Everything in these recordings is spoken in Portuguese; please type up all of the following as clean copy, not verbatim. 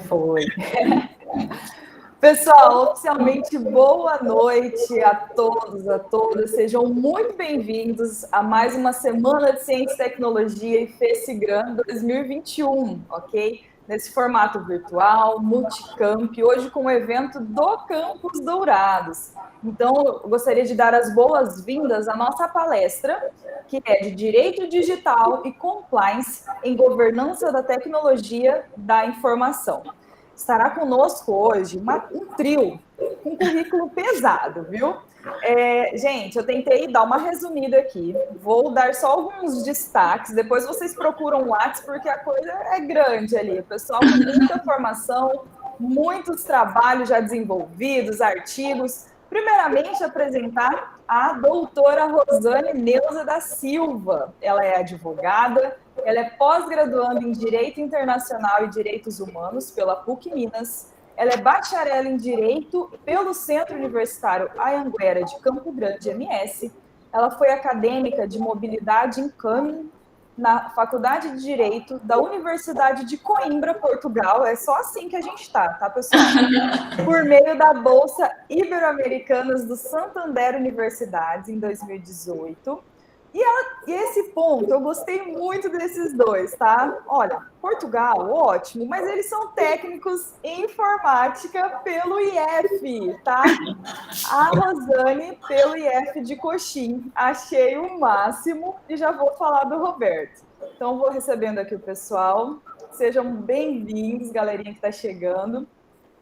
Foi. Pessoal, oficialmente boa noite a todos, a todas. Sejam muito bem-vindos a mais uma semana de Ciência e Tecnologia e FESIGRAM 2021, ok? Nesse formato virtual, multicamp, hoje com o evento do Campus Dourados. Então, eu gostaria de dar as boas-vindas à nossa palestra, que é de Direito Digital e Compliance em Governança da Tecnologia da Informação. Estará conosco hoje um trio com currículo pesado, viu? Gente, eu tentei dar uma resumida aqui. Vou dar só alguns destaques. Depois vocês procuram o WhatsApp, porque a coisa é grande ali. O pessoal com muita formação, muitos trabalhos já desenvolvidos, artigos. Primeiramente, apresentar a doutora Rosane Neuza da Silva. Ela é advogada, ela é pós-graduanda em Direito Internacional e Direitos Humanos pela PUC Minas. Ela é bacharel em Direito pelo Centro Universitário Anhanguera de Campo Grande, MS. Ela foi acadêmica de Mobilidade em Caminho na Faculdade de Direito da Universidade de Coimbra, Portugal. É só assim que a gente tá, pessoal? Por meio da Bolsa Ibero-Americanas do Santander Universidades, em 2018. E esse ponto, eu gostei muito desses dois, tá? Olha, Portugal, ótimo, mas eles são técnicos em informática pelo IF, tá? A Rosane pelo IF de Coxim. Achei o máximo e já vou falar do Roberto. Então, vou recebendo aqui o pessoal. Sejam bem-vindos, galerinha que está chegando.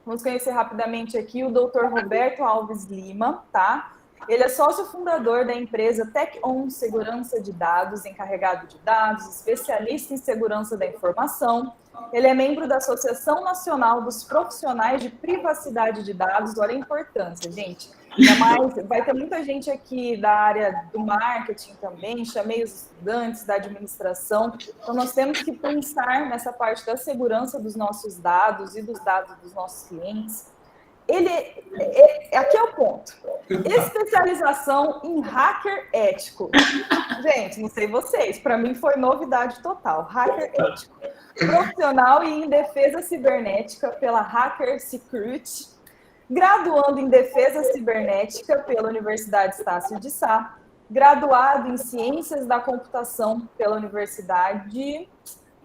Vamos conhecer rapidamente aqui o Dr. Roberto Alves Lima, tá? Ele é sócio fundador da empresa TechOn Segurança de Dados, encarregado de dados, especialista em segurança da informação. Ele é membro da Associação Nacional dos Profissionais de Privacidade de Dados. Olha a importância, gente. Vai ter muita gente aqui da área do marketing também, chamei os estudantes da administração. Então, nós temos que pensar nessa parte da segurança dos nossos dados e dos dados dos nossos clientes. Aqui é o ponto. Especialização em hacker ético. Gente, não sei vocês, para mim foi novidade total. Hacker ético. Profissional em defesa cibernética pela Hacker Security. Graduando em defesa cibernética pela Universidade Estácio de Sá. Graduado em ciências da computação pela Universidade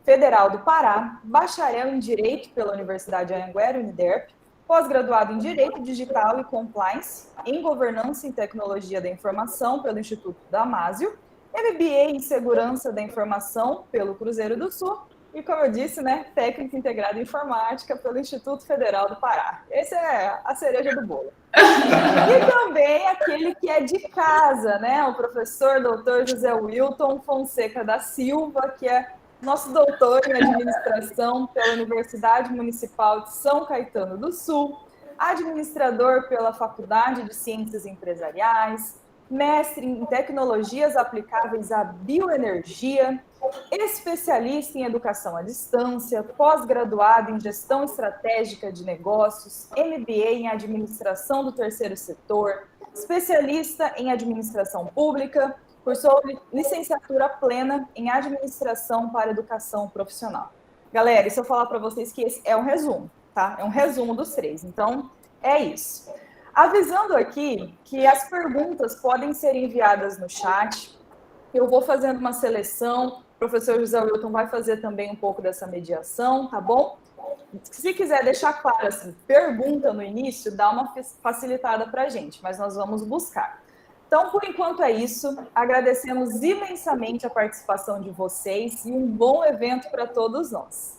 Federal do Pará. Bacharel em direito pela Universidade Anhanguera, Uniderp. Pós-graduado em Direito Digital e Compliance, em Governança e Tecnologia da Informação pelo Instituto Damásio, MBA em Segurança da Informação pelo Cruzeiro do Sul e, como eu disse, né, Técnica Integrada em Informática pelo Instituto Federal do Pará. Essa é a cereja do bolo. E também aquele que é de casa, né, o professor Dr. José Wilton Fonseca da Silva, que é nosso doutor em administração pela Universidade Municipal de São Caetano do Sul, administrador pela Faculdade de Ciências Empresariais, mestre em tecnologias aplicáveis à bioenergia, especialista em educação à distância, pós-graduado em gestão estratégica de negócios, MBA em administração do terceiro setor, especialista em administração pública, cursou licenciatura plena em administração para educação profissional. Galera, e se eu falar para vocês que esse é um resumo, tá? É um resumo dos três. Então, é isso. Avisando aqui que as perguntas podem ser enviadas no chat. Eu vou fazendo uma seleção. O professor José Wilton vai fazer também um pouco dessa mediação, tá bom? Se quiser deixar claro assim, pergunta no início, dá uma facilitada para a gente, mas nós vamos buscar. Então, por enquanto é isso. Agradecemos imensamente a participação de vocês e um bom evento para todos nós.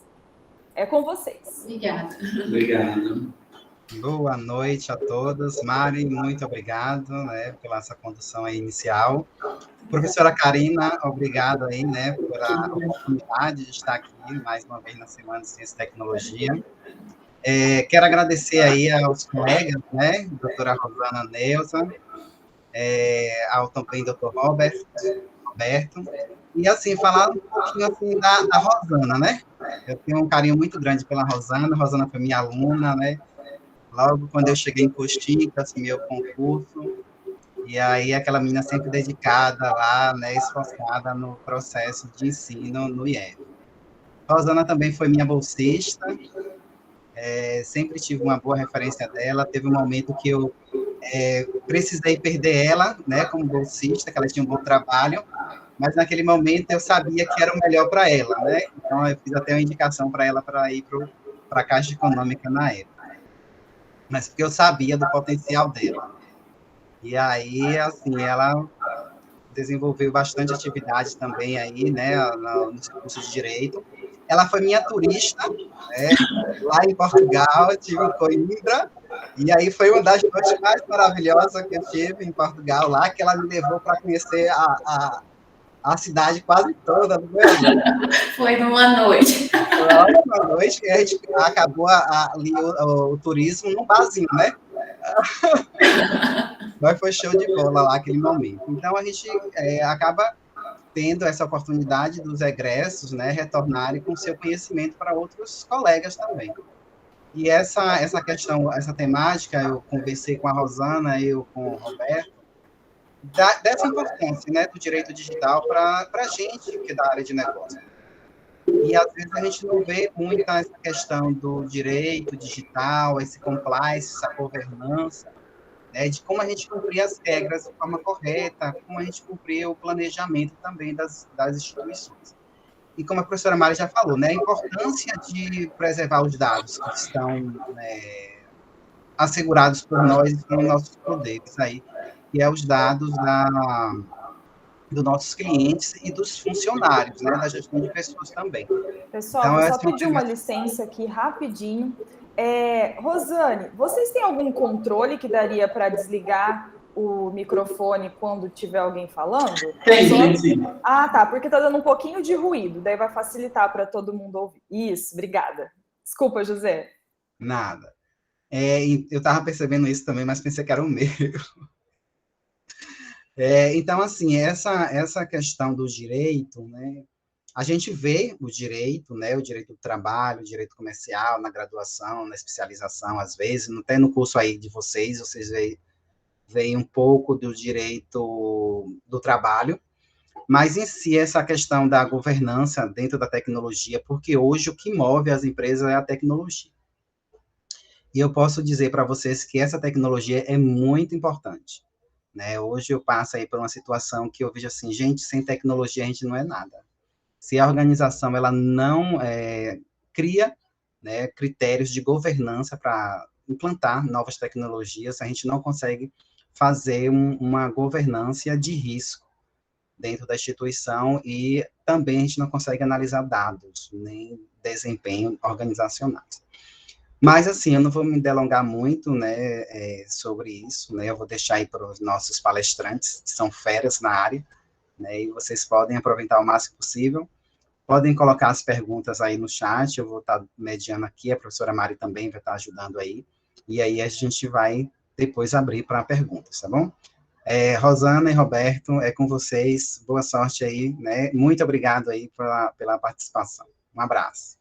É com vocês. Obrigada. Obrigado. Boa noite a todos. Mari, muito obrigado, né, pela essa condução aí inicial. Professora Karina, obrigado aí, né, por a oportunidade de estar aqui mais uma vez na Semana de Ciência e Tecnologia. Quero agradecer aí aos colegas, né, doutora Rosana Neuza, ao também doutor Roberto, e assim, falar um pouquinho assim, da Rosana, né? Eu tenho um carinho muito grande pela Rosana. A Rosana foi minha aluna, né? Logo quando eu cheguei em Coxim, que assumi o concurso, e aí aquela menina sempre dedicada lá, né, esforçada no processo de ensino no IF. Rosana também foi minha bolsista, sempre tive uma boa referência dela. Teve um momento que eu precisei perder ela, né, como bolsista, que ela tinha um bom trabalho, mas naquele momento eu sabia que era o melhor para ela, né? Então eu fiz até uma indicação para ela para ir para a Caixa Econômica na época, mas porque eu sabia do potencial dela. E aí, assim, ela desenvolveu bastante atividade também aí, né, no seu curso de Direito. Ela foi minha turista, né, lá em Portugal, eu tive em Coimbra, e aí foi uma das noites mais maravilhosas que eu tive em Portugal lá, que ela me levou para conhecer a cidade quase toda do Brasil. Foi numa noite. Foi uma noite que a gente acabou ali o turismo num barzinho, né? Mas foi show de bola lá aquele momento. Então a gente acaba tendo essa oportunidade dos egressos, né, retornarem com seu conhecimento para outros colegas também. E essa questão, essa temática, eu conversei com a Rosana, eu com o Roberto, dessa importância, né, do direito digital para a gente que é da área de negócio. E às vezes a gente não vê muito essa questão do direito digital, esse compliance, essa governança, né, de como a gente cumprir as regras de forma correta, como a gente cumprir o planejamento também das instituições. E como a professora Mari já falou, né, a importância de preservar os dados que estão assegurados por nós e com nossos poderes aí, que é os dados dos nossos clientes e dos funcionários, né, da gestão de pessoas também. Pessoal, Então, vou só pedir uma licença aqui rapidinho. Rosane, vocês têm algum controle que daria para desligar o microfone quando tiver alguém falando? Tem, sim. Ah, tá, porque está dando um pouquinho de ruído, daí vai facilitar para todo mundo ouvir. Isso, obrigada. Desculpa, José. Nada. Eu estava percebendo isso também, mas pensei que era o meu. Então, assim, essa questão do direito, né, a gente vê o direito, né, o direito do trabalho, o direito comercial, na graduação, na especialização, às vezes, até no curso aí de vocês veem um pouco do direito do trabalho, mas em si essa questão da governança dentro da tecnologia, porque hoje o que move as empresas é a tecnologia. E eu posso dizer para vocês que essa tecnologia é muito importante, né? Hoje eu passo aí por uma situação que eu vejo assim, gente, sem tecnologia a gente não é nada. Se a organização ela não cria, né, critérios de governança para implantar novas tecnologias, a gente não consegue fazer uma governança de risco dentro da instituição e também a gente não consegue analisar dados, nem desempenho organizacionais. Mas, assim, eu não vou me delongar muito, né, sobre isso, né, eu vou deixar aí para os nossos palestrantes, que são feras na área, né, e vocês podem aproveitar o máximo possível. Podem colocar as perguntas aí no chat, eu vou estar mediando aqui, a professora Mari também vai estar ajudando aí, e aí a gente vai depois abrir para perguntas, tá bom? Rosana e Roberto, é com vocês, boa sorte aí, né? Muito obrigado aí pela participação. Um abraço.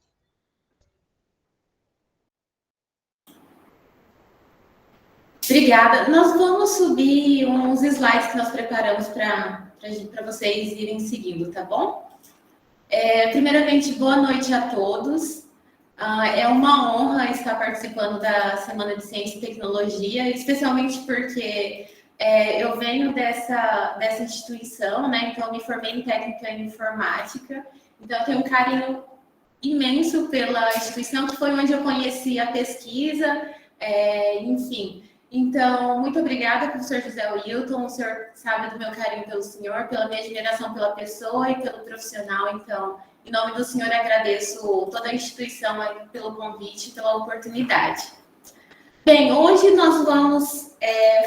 Obrigada. Nós vamos subir uns slides que nós preparamos para vocês irem seguindo, tá bom? Primeiramente, boa noite a todos. É uma honra estar participando da Semana de Ciência e Tecnologia, especialmente porque eu venho dessa instituição, né? Então, eu me formei em técnica em informática, então eu tenho um carinho imenso pela instituição, que foi onde eu conheci a pesquisa, enfim. Então, muito obrigada, professor José Wilton. O senhor sabe do meu carinho pelo senhor, pela minha admiração pela pessoa e pelo profissional. Então, em nome do senhor, agradeço toda a instituição aí pelo convite e pela oportunidade. Bem, hoje nós vamos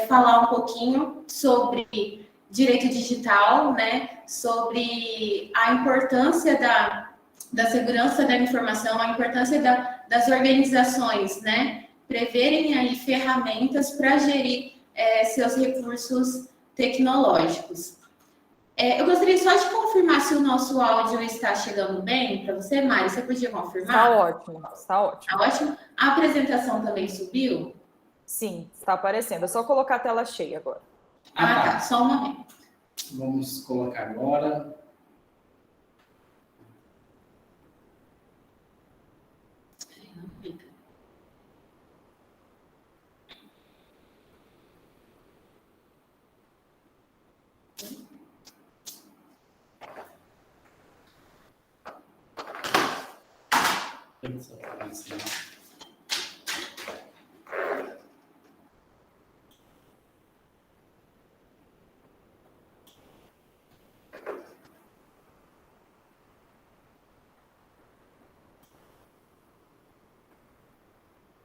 falar um pouquinho sobre direito digital, né? Sobre a importância da segurança da informação, a importância das organizações, né? Preverem aí ferramentas para gerir seus recursos tecnológicos. Eu gostaria só de confirmar se o nosso áudio está chegando bem para você, Mari. Você podia confirmar? Está ótimo, está ótimo. Está ótimo. A apresentação também subiu? Sim, está aparecendo. É só colocar a tela cheia agora. Tá. Só um momento. Vamos colocar agora.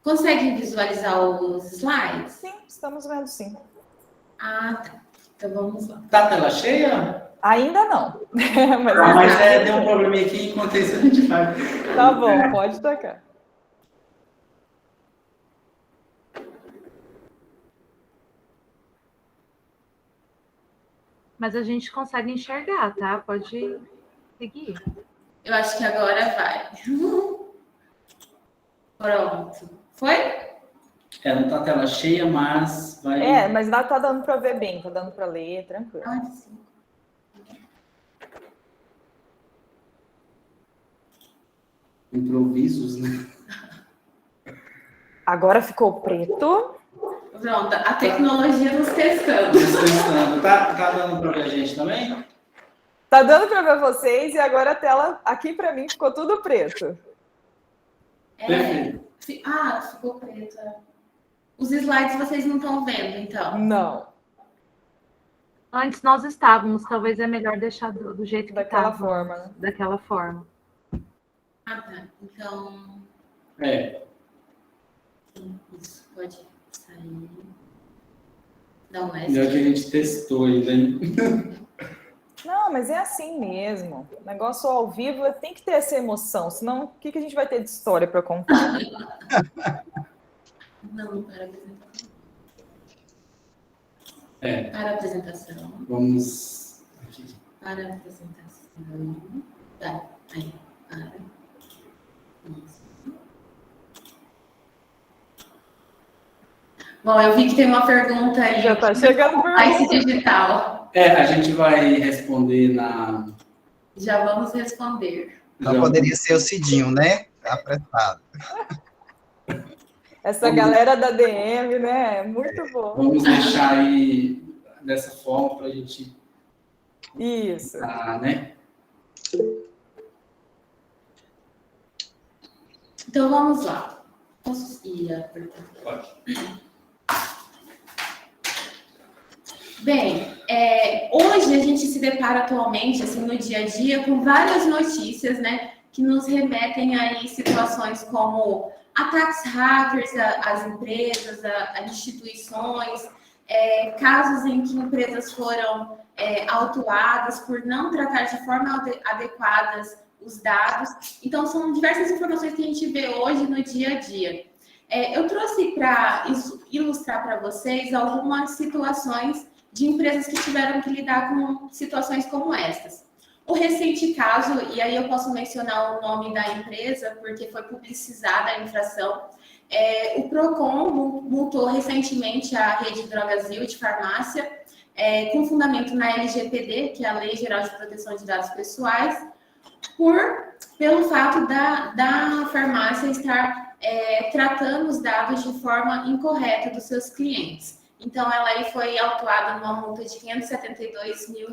Consegue visualizar os slides? Sim, estamos vendo sim. Ah, tá. Então vamos lá. Tá a tela cheia? Ainda não. Mas deu um probleminha aqui, enquanto isso a gente vai. Tá bom, pode tocar. Mas a gente consegue enxergar, tá? Pode seguir. Eu acho que agora vai. Pronto. Foi? Não tá a tela cheia, mas vai. Mas tá dando para ver bem, tá dando para ler, tranquilo. Ah, sim. Improvisos, né? Agora ficou preto. Pronto, a tecnologia nos testando. Tá dando para ver a gente também? Tá dando para ver vocês e agora a tela aqui para mim ficou tudo preto. Perfeito. Ficou preto. Os slides vocês não estão vendo, então? Não, Antes nós estávamos, talvez é melhor deixar do jeito que daquela estava. forma, né? Daquela forma. Ah, tá. Então, isso pode sair. Dá um S. Melhor que a gente testou ainda, hein? Não, mas é assim mesmo. O negócio ao vivo tem que ter essa emoção, senão o que a gente vai ter de história para contar? Não, para a apresentação. Para a apresentação. Vamos. Para a apresentação. Tá, aí. Para. Isso. Bom, eu vi que tem uma pergunta aí. Já tá chegando pergunta. Digital. A gente vai responder na. Já vamos responder. Não poderia ser o Cidinho, né? Apressado. Essa galera da DM, né? Muito bom. Vamos deixar aí dessa forma para a gente. Isso. Né? Então vamos lá. Posso ir apertar? Pode. Bem, hoje a gente se depara atualmente, assim, no dia a dia, com várias notícias, né, que nos remetem aí situações como ataques hackers às empresas, a instituições, casos em que empresas foram autuadas por não tratar de forma adequada os dados. Então, são diversas informações que a gente vê hoje no dia a dia. Eu trouxe para ilustrar para vocês algumas situações de empresas que tiveram que lidar com situações como estas. O recente caso, e aí eu posso mencionar o nome da empresa, porque foi publicizada a infração, o PROCON multou recentemente a rede Drogasil de farmácia, com fundamento na LGPD, que é a Lei Geral de Proteção de Dados Pessoais, pelo fato da farmácia estar tratando os dados de forma incorreta dos seus clientes. Então, ela aí foi autuada numa multa de R$572 mil.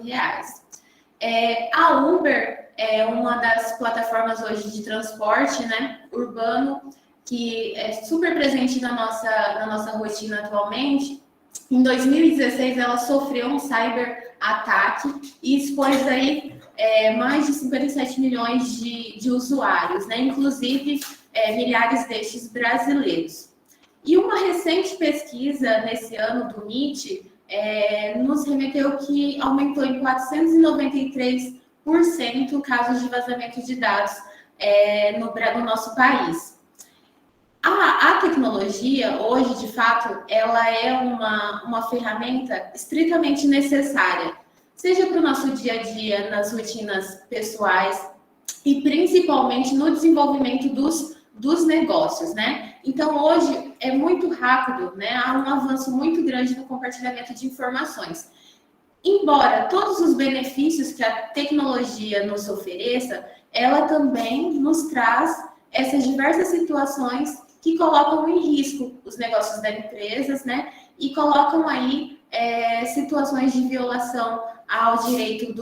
A Uber é uma das plataformas hoje de transporte, né, urbano, que é super presente na nossa rotina atualmente. Em 2016, ela sofreu um cyberataque e expôs aí mais de 57 milhões de usuários, né, inclusive milhares destes brasileiros. E uma recente pesquisa nesse ano do NIT nos remeteu que aumentou em 493% casos de vazamento de dados no nosso país. A tecnologia, hoje, de fato, ela é uma ferramenta estritamente necessária, seja para o nosso dia a dia, nas rotinas pessoais e principalmente no desenvolvimento dos negócios, né? Então, hoje é muito rápido, né? Há um avanço muito grande no compartilhamento de informações. Embora todos os benefícios que a tecnologia nos ofereça, ela também nos traz essas diversas situações que colocam em risco os negócios das empresas, né? E colocam aí situações de violação ao direito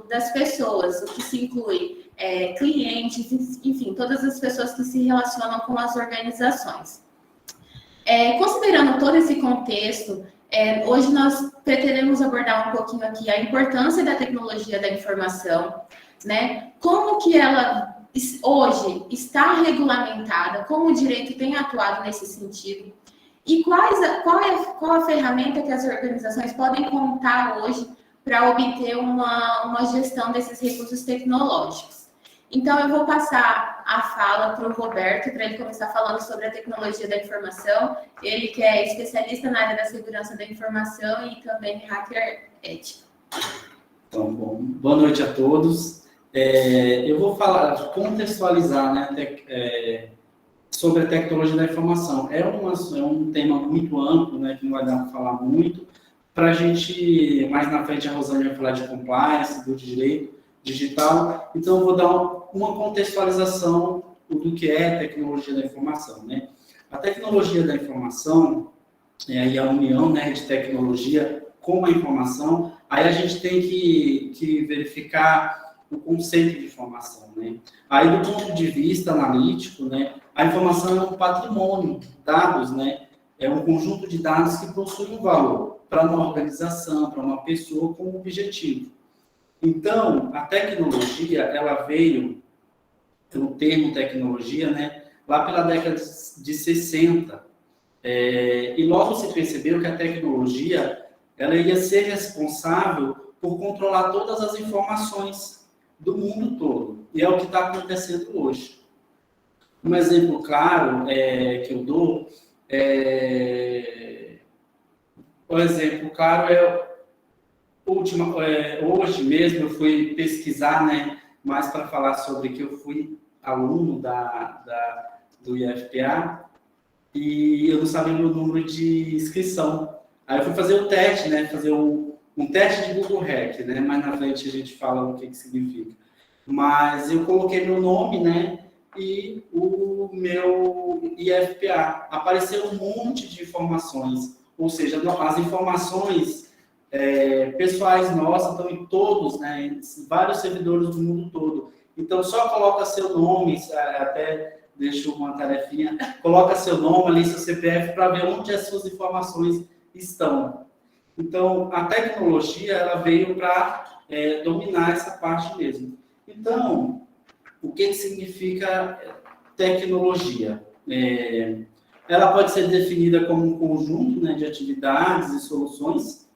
das pessoas, o que se inclui clientes, enfim, todas as pessoas que se relacionam com as organizações. Considerando todo esse contexto, hoje nós pretendemos abordar um pouquinho aqui a importância da tecnologia da informação, né? Como que ela hoje está regulamentada, como o direito tem atuado nesse sentido, e qual a ferramenta que as organizações podem contar hoje para obter uma gestão desses recursos tecnológicos. Então, eu vou passar a fala para o Roberto, para ele começar falando sobre a tecnologia da informação. Ele que é especialista na área da segurança da informação e também hacker ético. Então, bom, boa noite a todos. Eu vou contextualizar, né, sobre a tecnologia da informação. É um tema muito amplo, né, que não vai dar para falar muito. Para a gente, mais na frente, a Rosane vai falar de compliance, do direito digital. Então, eu vou dar uma contextualização do que é tecnologia da informação, né? A tecnologia da informação, e a união, né, de tecnologia com a informação, aí a gente tem que verificar o conceito de informação, né? Aí, do ponto de vista analítico, né, a informação é um patrimônio, dados, né? É um conjunto de dados que possui um valor para uma organização, para uma pessoa com um objetivo. Então, a tecnologia, ela veio, o termo tecnologia, né, lá pela década de 60, e logo se percebeu que a tecnologia, ela ia ser responsável por controlar todas as informações do mundo todo, e é o que está acontecendo hoje. Um exemplo claro que eu dou o exemplo claro hoje mesmo eu fui pesquisar, né, mais para falar sobre que eu fui aluno do IFPA e eu não sabia o meu número de inscrição. Aí eu fui fazer o teste, né, fazer um teste de Google Hack, né, mais na frente a gente fala o que significa. Mas eu coloquei meu nome, né, e o meu IFPA. Apareceu um monte de informações, ou seja, as informações pessoais nossas estão em todos, né, em vários servidores do mundo todo. Então, só coloca seu nome, até deixo uma tarefinha, coloca seu nome ali, seu CPF, para ver onde as suas informações estão. Então, a tecnologia, ela veio para dominar essa parte mesmo. Então, o que significa tecnologia? Ela pode ser definida como um conjunto, né, de atividades e soluções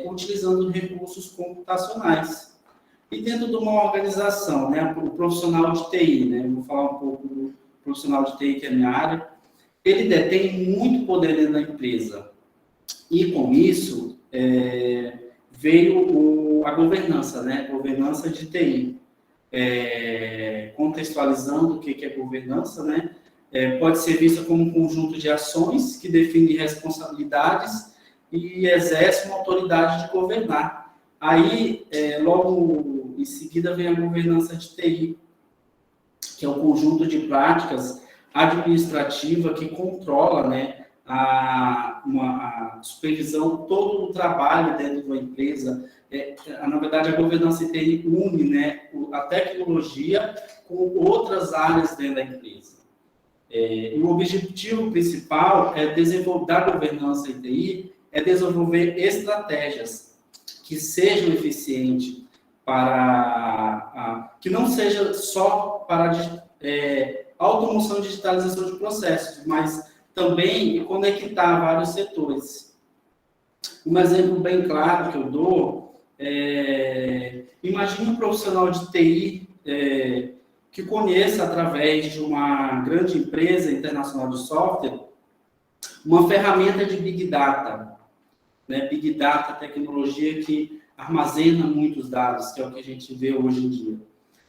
utilizando recursos computacionais. E dentro de uma organização, né, o profissional de TI, né, eu vou falar um pouco do profissional de TI, que é a minha área, ele detém muito poder dentro da empresa. E com isso, veio a governança, né, governança de TI. Contextualizando o que é governança, né, pode ser vista como um conjunto de ações que define responsabilidades e exerce uma autoridade de governar. Aí, logo em seguida, vem a governança de TI, que é o conjunto de práticas administrativa que controla, né, a supervisão, todo o trabalho dentro de uma empresa. Na verdade, a governança de TI une, né, a tecnologia com outras áreas dentro da empresa. E o objetivo principal da governança de TI é desenvolver estratégias que sejam eficientes que não seja só para automoção e digitalização de processos, mas também conectar vários setores. Um exemplo bem claro que eu dou imagine um profissional de TI que conheça, através de uma grande empresa internacional de software, uma ferramenta de Big Data. Né? Big Data, tecnologia que armazena muitos dados, que é o que a gente vê hoje em dia.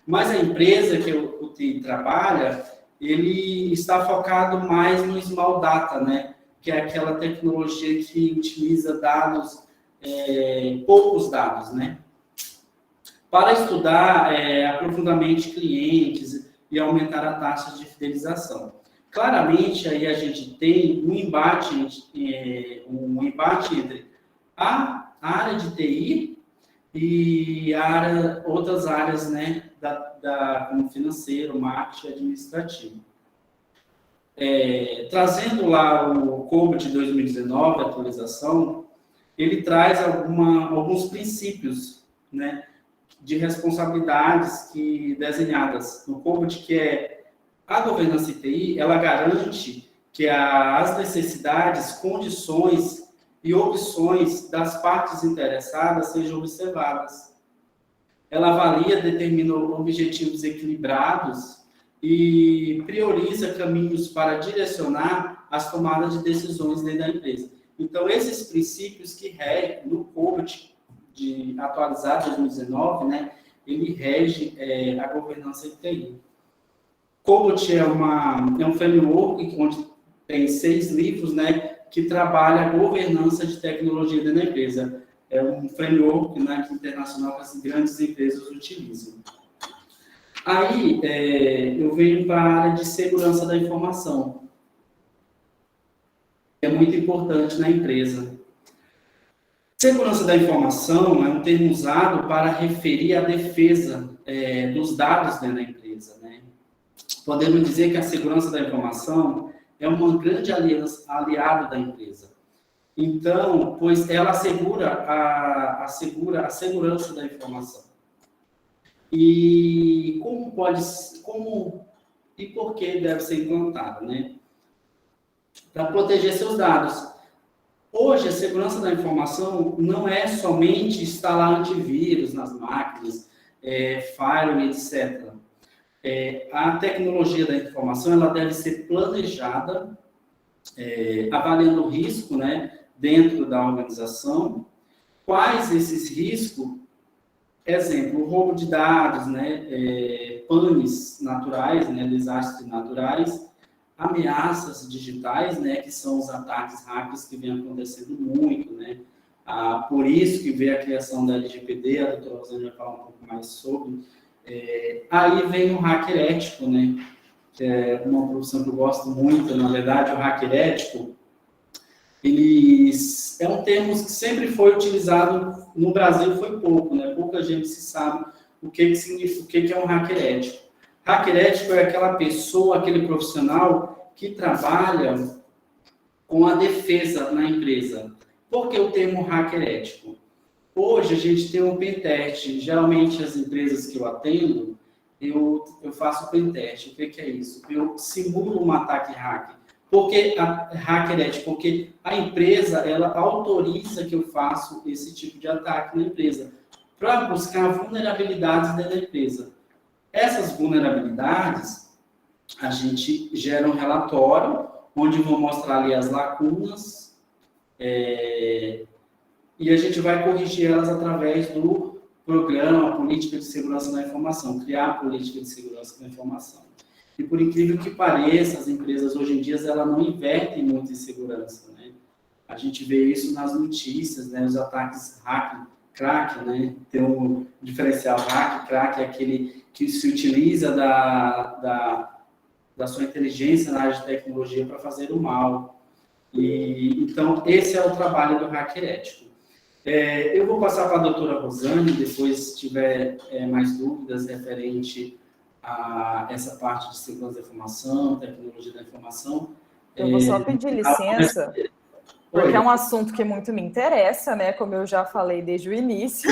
Mas a empresa que o TI trabalha, ele está focado mais no Small Data, né? Que é aquela tecnologia que utiliza dados, poucos dados, né? Para estudar aprofundadamente clientes e aumentar a taxa de fidelização. Claramente, aí a gente tem um embate entre a área de TI e outras áreas, né, como financeiro, marketing administrativo. Trazendo lá o COBOL de 2019, a atualização, ele traz alguns princípios, né, de responsabilidades desenhadas no COBOL, que é a governança TI, ela garante que as necessidades, condições e opções das partes interessadas sejam observadas. Ela avalia, determina objetivos equilibrados e prioriza caminhos para direcionar as tomadas de decisões dentro da empresa. Então, esses princípios que regem no COBOL de atualizado 2019, né, ele rege a governança de TI. COBOL é um framework onde tem 6 livros, né, que trabalha a governança de tecnologia dentro da empresa. É um framework, né, internacional que as grandes empresas utilizam. Aí, eu venho para a área de segurança da informação. É muito importante na empresa. Segurança da informação é um termo usado para referir a defesa dos dados dentro da empresa, né? Podemos dizer que a segurança da informação é uma grande aliada da empresa. Então, pois ela assegura a segurança da informação. E como e por que deve ser implantada, né? Para proteger seus dados. Hoje, a segurança da informação não é somente instalar antivírus nas máquinas, firewall, etc. A tecnologia da informação ela deve ser planejada, avaliando o risco, né, dentro da organização. Quais esses riscos? Exemplo, roubo de dados, né, panes naturais, né, desastres naturais, ameaças digitais, né, que são os ataques hackers que vem acontecendo muito, né. Por isso que veio a criação da LGPD, a doutora Rosane vai falar um pouco mais sobre. Aí vem o hacker ético, né, que é uma profissão que eu gosto muito. Na verdade, o hacker ético, é um termo que sempre foi utilizado no Brasil, foi pouco, né? Pouca gente sabe o que significa, o que é um hacker ético. Hacker ético é aquela pessoa, aquele profissional que trabalha com a defesa na empresa. Por que o termo hacker ético? Hoje a gente tem um pentest. Geralmente as empresas que eu atendo, eu faço pentest. O que é isso? Eu simulo um ataque hacker. Por que hacker ético? Porque a empresa, ela autoriza que eu faça esse tipo de ataque na empresa, para buscar vulnerabilidades dentro da empresa. Essas vulnerabilidades, a gente gera um relatório, onde vou mostrar ali as lacunas, e a gente vai corrigir elas através do programa Política de Segurança da Informação, criar a Política de Segurança da Informação. E por incrível que pareça, as empresas hoje em dia elas não investem muito em segurança, né? A gente vê isso nas notícias, né? Os ataques hack, crack, né? Tem um diferencial hack, crack é aquele que se utiliza da sua inteligência na área de tecnologia para fazer o mal. Então, esse é o trabalho do hacker ético. Eu vou passar para a doutora Rosane, depois, se tiver mais dúvidas referente a essa parte de segurança da informação, tecnologia da informação. Eu vou só pedir licença, porque é um assunto que muito me interessa, né? Como eu já falei desde o início.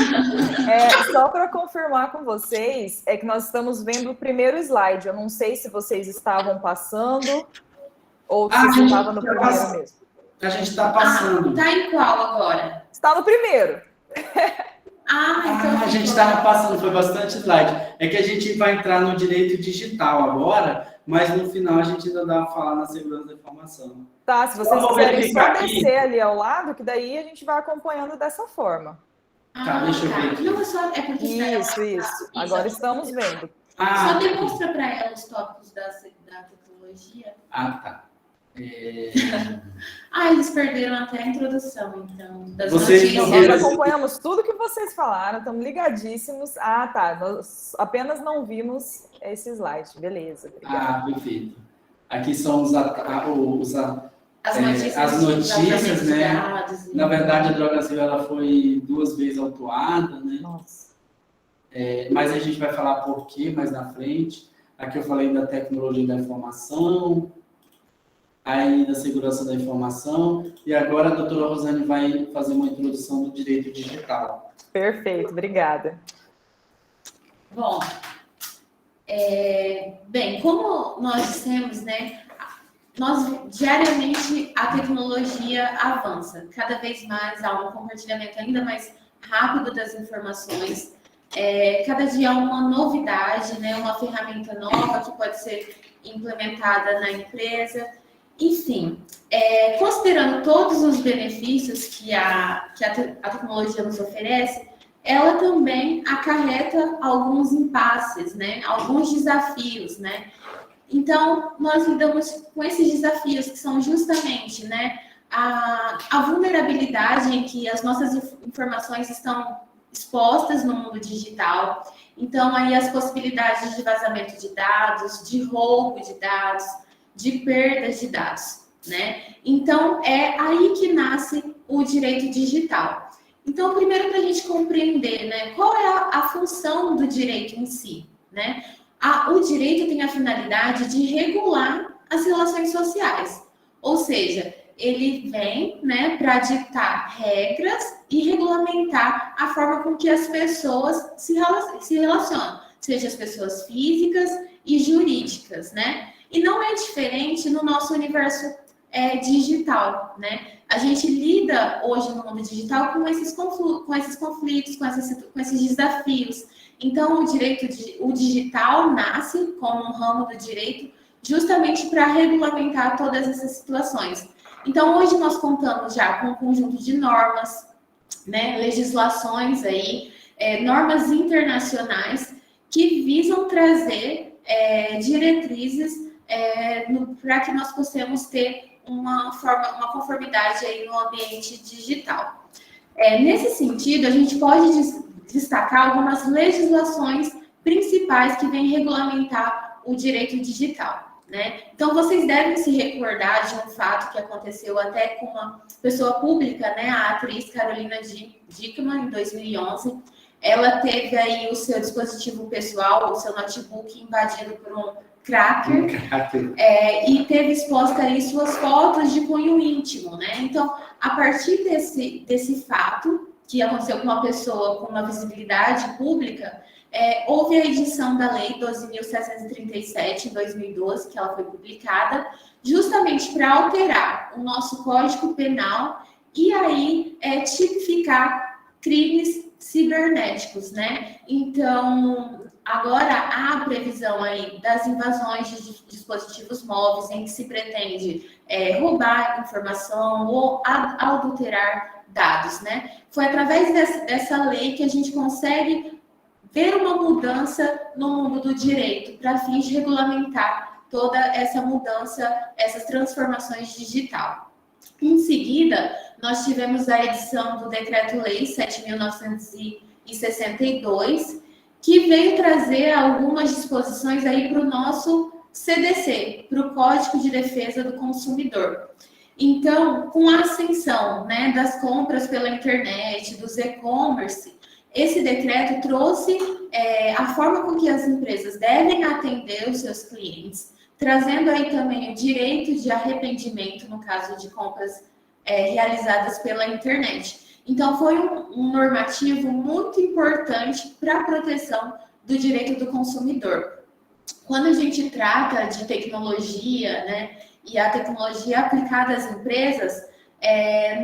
Só para confirmar com vocês, que nós estamos vendo o primeiro slide. Eu não sei se vocês estavam passando ou se estava no primeiro mesmo. A gente está passando. Está em qual agora? Está no primeiro. Então a gente estava passando, foi bastante slide. É que a gente vai entrar no direito digital agora, mas no final a gente ainda dá a falar na segurança da informação. Tá, se vocês quiserem só descer ali ao lado, que daí a gente vai acompanhando dessa forma. Tá, deixa eu ver aqui. Não, é porque isso. Agora estamos vendo. Só demonstra para ela os tópicos da tecnologia. Tá. Eles perderam até a introdução, então. Nós acompanhamos tudo que vocês falaram, estamos ligadíssimos. Nós apenas não vimos esse slide. Beleza, obrigada. Perfeito. Aqui são as notícias, né? Na verdade, a Drogazil ela foi 2 vezes autuada, né? Nossa. mas a gente vai falar por quê mais na frente. Aqui eu falei da tecnologia da informação, aí da segurança da informação, e agora a doutora Rosane vai fazer uma introdução do direito digital. Perfeito, obrigada. Bom, bem, como nós dissemos, né, diariamente a tecnologia avança, cada vez mais há um compartilhamento ainda mais rápido das informações, cada dia há uma novidade, né, uma ferramenta nova que pode ser implementada na empresa, enfim, considerando todos os benefícios que a tecnologia nos oferece, ela também acarreta alguns impasses, né, alguns desafios, né. Então, nós lidamos com esses desafios que são justamente, né, a vulnerabilidade em que as nossas informações estão expostas no mundo digital. Então, aí as possibilidades de vazamento de dados, de roubo de dados, de perdas de dados, né? Então, é aí que nasce o direito digital. Então, primeiro, para a gente compreender, né, qual é a função do direito em si, né? O direito tem a finalidade de regular as relações sociais, ou seja, ele vem, né, para ditar regras e regulamentar a forma com que as pessoas se relacionam, seja as pessoas físicas e jurídicas, né? E não é diferente no nosso universo digital, né? A gente lida hoje no mundo digital com esses conflitos, com esses desafios. Então, o digital nasce como um ramo do direito justamente para regulamentar todas essas situações. Então, hoje nós contamos já com um conjunto de normas, né, legislações aí, normas internacionais que visam trazer diretrizes para que nós possamos ter uma conformidade aí no ambiente digital. Nesse sentido, a gente pode destacar algumas legislações principais que vêm regulamentar o direito digital, né? Então, vocês devem se recordar de um fato que aconteceu até com uma pessoa pública, né? A atriz Carolina Dickmann, em 2011. Ela teve aí o seu dispositivo pessoal, o seu notebook invadido por um cracker, e teve exposta aí suas fotos de cunho íntimo, né? Então, a partir desse fato, que aconteceu com uma pessoa com uma visibilidade pública, houve a edição da Lei 12.737, em 2012, que ela foi publicada, justamente para alterar o nosso Código Penal e aí tipificar crimes cibernéticos, né? Então, agora há a previsão aí das invasões de dispositivos móveis em que se pretende roubar informação ou adulterar dados, né? Foi através dessa lei que a gente consegue ver uma mudança no mundo do direito para fins de regulamentar toda essa mudança, essas transformações digital. Em seguida, nós tivemos a edição do Decreto-Lei 7.962, que veio trazer algumas disposições aí para o nosso CDC, para o Código de Defesa do Consumidor. Então, com a ascensão, né, das compras pela internet, dos e-commerce, esse decreto trouxe a forma com que as empresas devem atender os seus clientes, trazendo aí também o direito de arrependimento no caso de compras realizadas pela internet. Então, foi um normativo muito importante para a proteção do direito do consumidor. Quando a gente trata de tecnologia, né, e a tecnologia aplicada às empresas,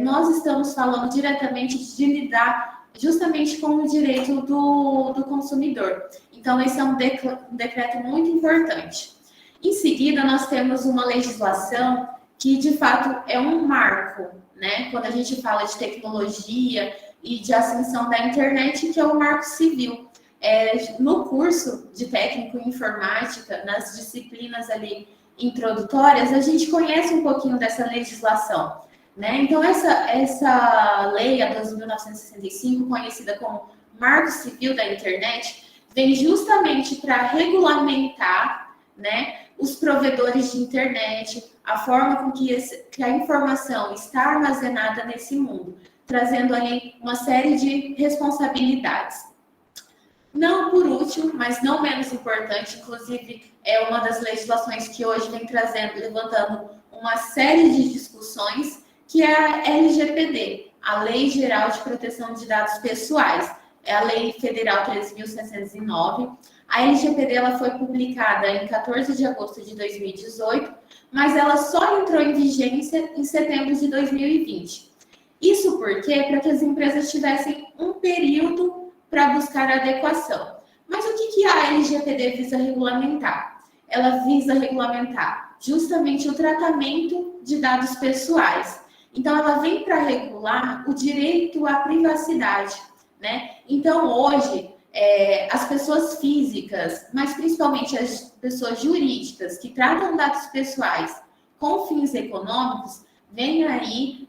nós estamos falando diretamente de lidar justamente com o direito do consumidor. Então, esse é um decreto muito importante. Em seguida, nós temos uma legislação que, de fato, é um marco, né? Quando a gente fala de tecnologia e de ascensão da internet, que é o Marco Civil. No curso de técnico em informática, nas disciplinas ali introdutórias, a gente conhece um pouquinho dessa legislação, né? Então, essa lei, a 12.965, conhecida como Marco Civil da Internet, vem justamente para regulamentar, né, os provedores de internet, a forma com que a informação está armazenada nesse mundo, trazendo aí uma série de responsabilidades. Não por último, mas não menos importante, inclusive é uma das legislações que hoje vem levantando uma série de discussões, que é a LGPD, a Lei Geral de Proteção de Dados Pessoais. É a Lei Federal 13.709. A LGPD ela foi publicada em 14 de agosto de 2018, mas ela só entrou em vigência em setembro de 2020. Isso porque para que as empresas tivessem um período para buscar adequação. Mas o que a LGPD visa regulamentar? Ela visa regulamentar justamente o tratamento de dados pessoais. Então, ela vem para regular o direito à privacidade, né? Então, hoje, as pessoas físicas, mas principalmente as pessoas jurídicas que tratam dados pessoais com fins econômicos, vêm aí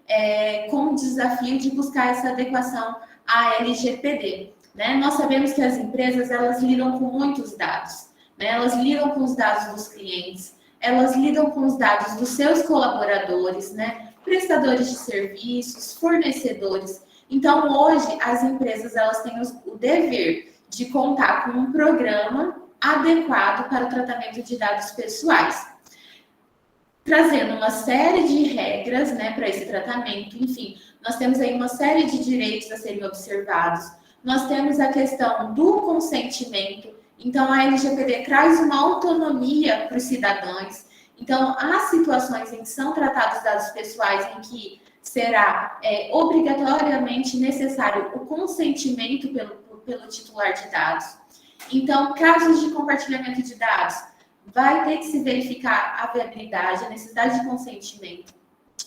com o desafio de buscar essa adequação à LGPD. Né? Nós sabemos que as empresas, elas lidam com muitos dados, né? Elas lidam com os dados dos clientes, elas lidam com os dados dos seus colaboradores, né? Prestadores de serviços, fornecedores. Então, hoje, as empresas, elas têm o dever de contar com um programa adequado para o tratamento de dados pessoais, trazendo uma série de regras, né, para esse tratamento. Enfim, nós temos aí uma série de direitos a serem observados. Nós temos a questão do consentimento. Então, a LGPD traz uma autonomia para os cidadãos. Então, há situações em que são tratados dados pessoais em que será obrigatoriamente necessário o consentimento pelo titular de dados. Então, casos de compartilhamento de dados, vai ter que se verificar a viabilidade, a necessidade de consentimento.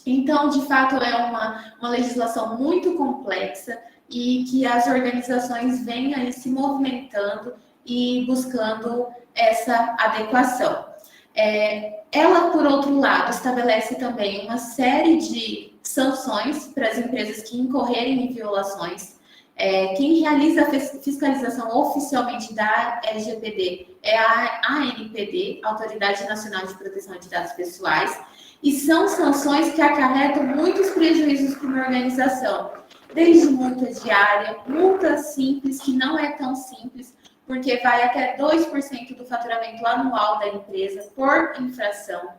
Então, de fato, é uma legislação muito complexa e que as organizações vêm aí se movimentando e buscando essa adequação. Ela, por outro lado, estabelece também uma série de sanções para as empresas que incorrerem em violações. Quem realiza a fiscalização oficialmente da LGPD é a ANPD, Autoridade Nacional de Proteção de Dados Pessoais, e são sanções que acarretam muitos prejuízos para uma organização, desde multa diária, multa simples, que não é tão simples, porque vai até 2% do faturamento anual da empresa por infração.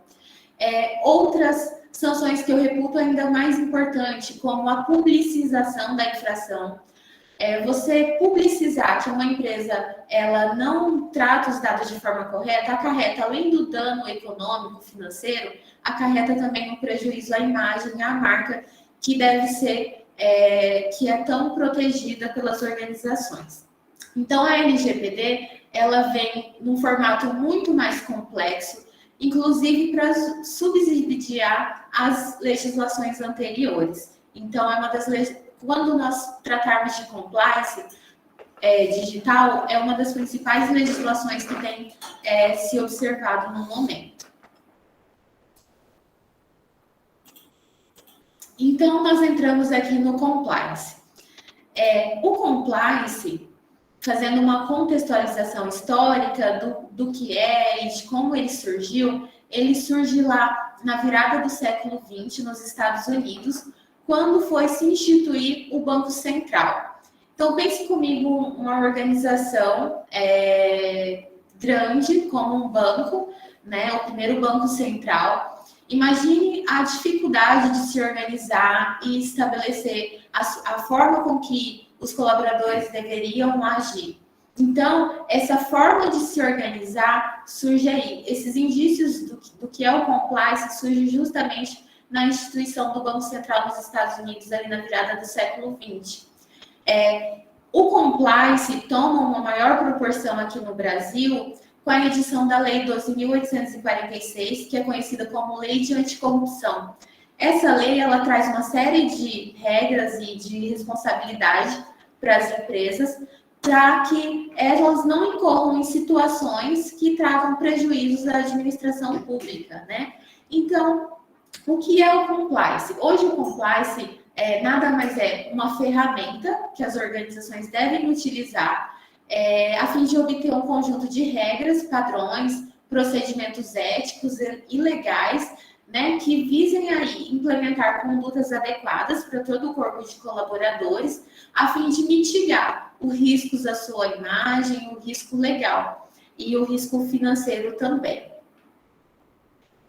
Outras sanções que eu reputo ainda mais importante, como a publicização da infração. Você publicizar que uma empresa ela não trata os dados de forma correta, acarreta, além do dano econômico, financeiro, acarreta também um prejuízo à imagem, à marca, que deve ser, que é tão protegida pelas organizações. Então, a LGPD, ela vem num formato muito mais complexo, inclusive para subsidiar as legislações anteriores. Então, é uma das quando nós tratarmos de compliance digital, é uma das principais legislações que tem se observado no momento. Então, nós entramos aqui no compliance. O compliance, fazendo uma contextualização histórica do que é e de como ele surge lá na virada do século XX, nos Estados Unidos, quando foi se instituir o Banco Central. Então, pense comigo uma organização grande, como um banco, né, o primeiro Banco Central. Imagine a dificuldade de se organizar e estabelecer a forma com que os colaboradores deveriam agir. Então, essa forma de se organizar surge aí. Esses indícios do que é o compliance surgem justamente na instituição do Banco Central nos Estados Unidos, ali na virada do século XX. O compliance toma uma maior proporção aqui no Brasil com a edição da Lei 12.846, que é conhecida como Lei de Anticorrupção. Essa lei, ela traz uma série de regras e de responsabilidade para as empresas, para que elas não incorram em situações que tragam prejuízos à administração pública, né? Então, o que é o compliance? Hoje, o compliance nada mais é uma ferramenta que as organizações devem utilizar a fim de obter um conjunto de regras, padrões, procedimentos éticos e legais né, que visem aí implementar condutas adequadas para todo o corpo de colaboradores, a fim de mitigar os riscos da sua imagem, o risco legal e o risco financeiro também.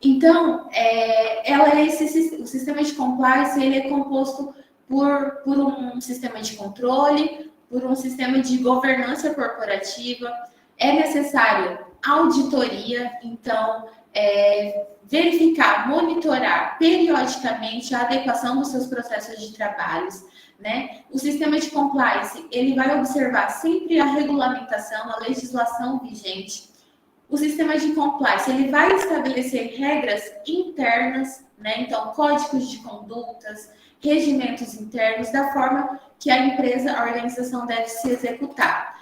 Então, o sistema de compliance ele é composto por um sistema de controle, por um sistema de governança corporativa. É necessário auditoria, então, verificar, monitorar periodicamente a adequação dos seus processos de trabalhos, né? O sistema de compliance, ele vai observar sempre a regulamentação, a legislação vigente. O sistema de compliance, ele vai estabelecer regras internas, né? Então, códigos de condutas, regimentos internos, da forma que a empresa, a organização deve se executar.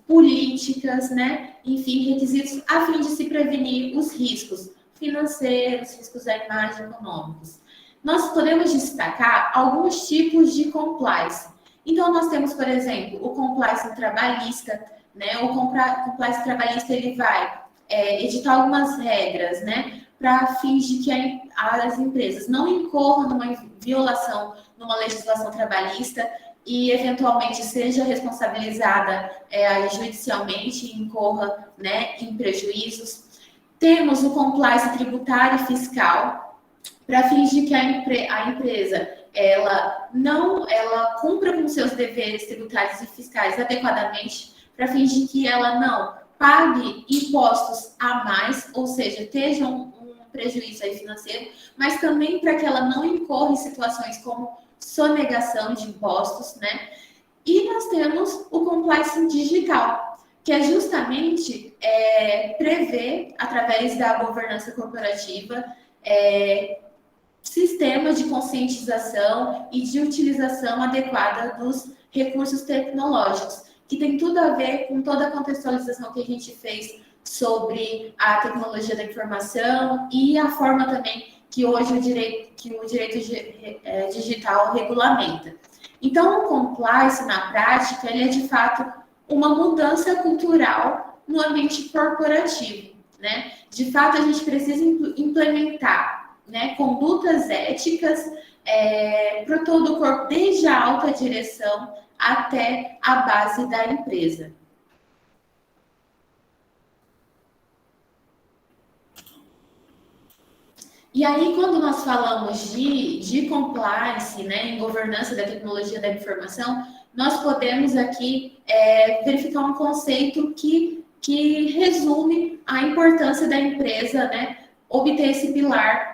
Políticas, né? Enfim, requisitos a fim de se prevenir os riscos financeiros, riscos da imagem, econômicos. Nós podemos destacar alguns tipos de compliance. Então, nós temos, por exemplo, o compliance trabalhista, né? O compliance trabalhista, ele vai editar algumas regras, né? Para fins de que as empresas não incorram numa violação, numa legislação trabalhista e, eventualmente, seja responsabilizada judicialmente e incorra, né, em prejuízos. Temos o compliance tributário e fiscal, para fins de que a empresa ela cumpra com seus deveres tributários e fiscais adequadamente, para fins de que ela não pague impostos a mais, ou seja, esteja um prejuízo aí financeiro, mas também para que ela não incorra em situações como sonegação de impostos, né? E nós temos o compliance digital, que é justamente prever, através da governança corporativa, sistemas de conscientização e de utilização adequada dos recursos tecnológicos, que tem tudo a ver com toda a contextualização que a gente fez sobre a tecnologia da informação e a forma também que hoje o direito digital regulamenta. Então, o compliance, na prática, ele é de fato uma mudança cultural no ambiente corporativo, né? De fato, a gente precisa implementar, né, condutas éticas para todo o corpo, desde a alta direção até a base da empresa. E aí, quando nós falamos de compliance, né, em governança da tecnologia da informação, nós podemos aqui verificar um conceito que resume a importância da empresa, né, obter esse pilar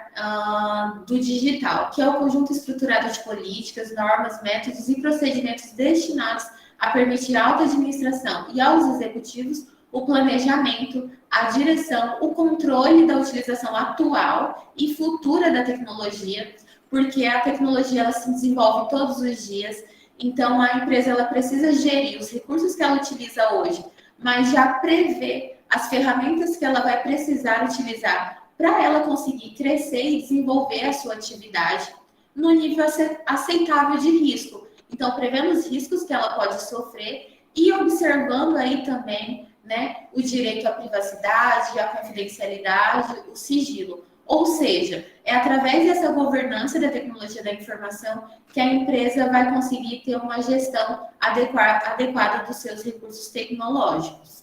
do digital, que é o conjunto estruturado de políticas, normas, métodos e procedimentos destinados a permitir à alta administração e aos executivos o planejamento, a direção, o controle da utilização atual e futura da tecnologia, porque a tecnologia ela se desenvolve todos os dias, então a empresa ela precisa gerir os recursos que ela utiliza hoje, mas já prever as ferramentas que ela vai precisar utilizar para ela conseguir crescer e desenvolver a sua atividade no nível aceitável de risco. Então, prevendo os riscos que ela pode sofrer e observando aí também, né, o direito à privacidade, à confidencialidade, o sigilo. Ou seja, é através dessa governança da tecnologia da informação que a empresa vai conseguir ter uma gestão adequada dos seus recursos tecnológicos.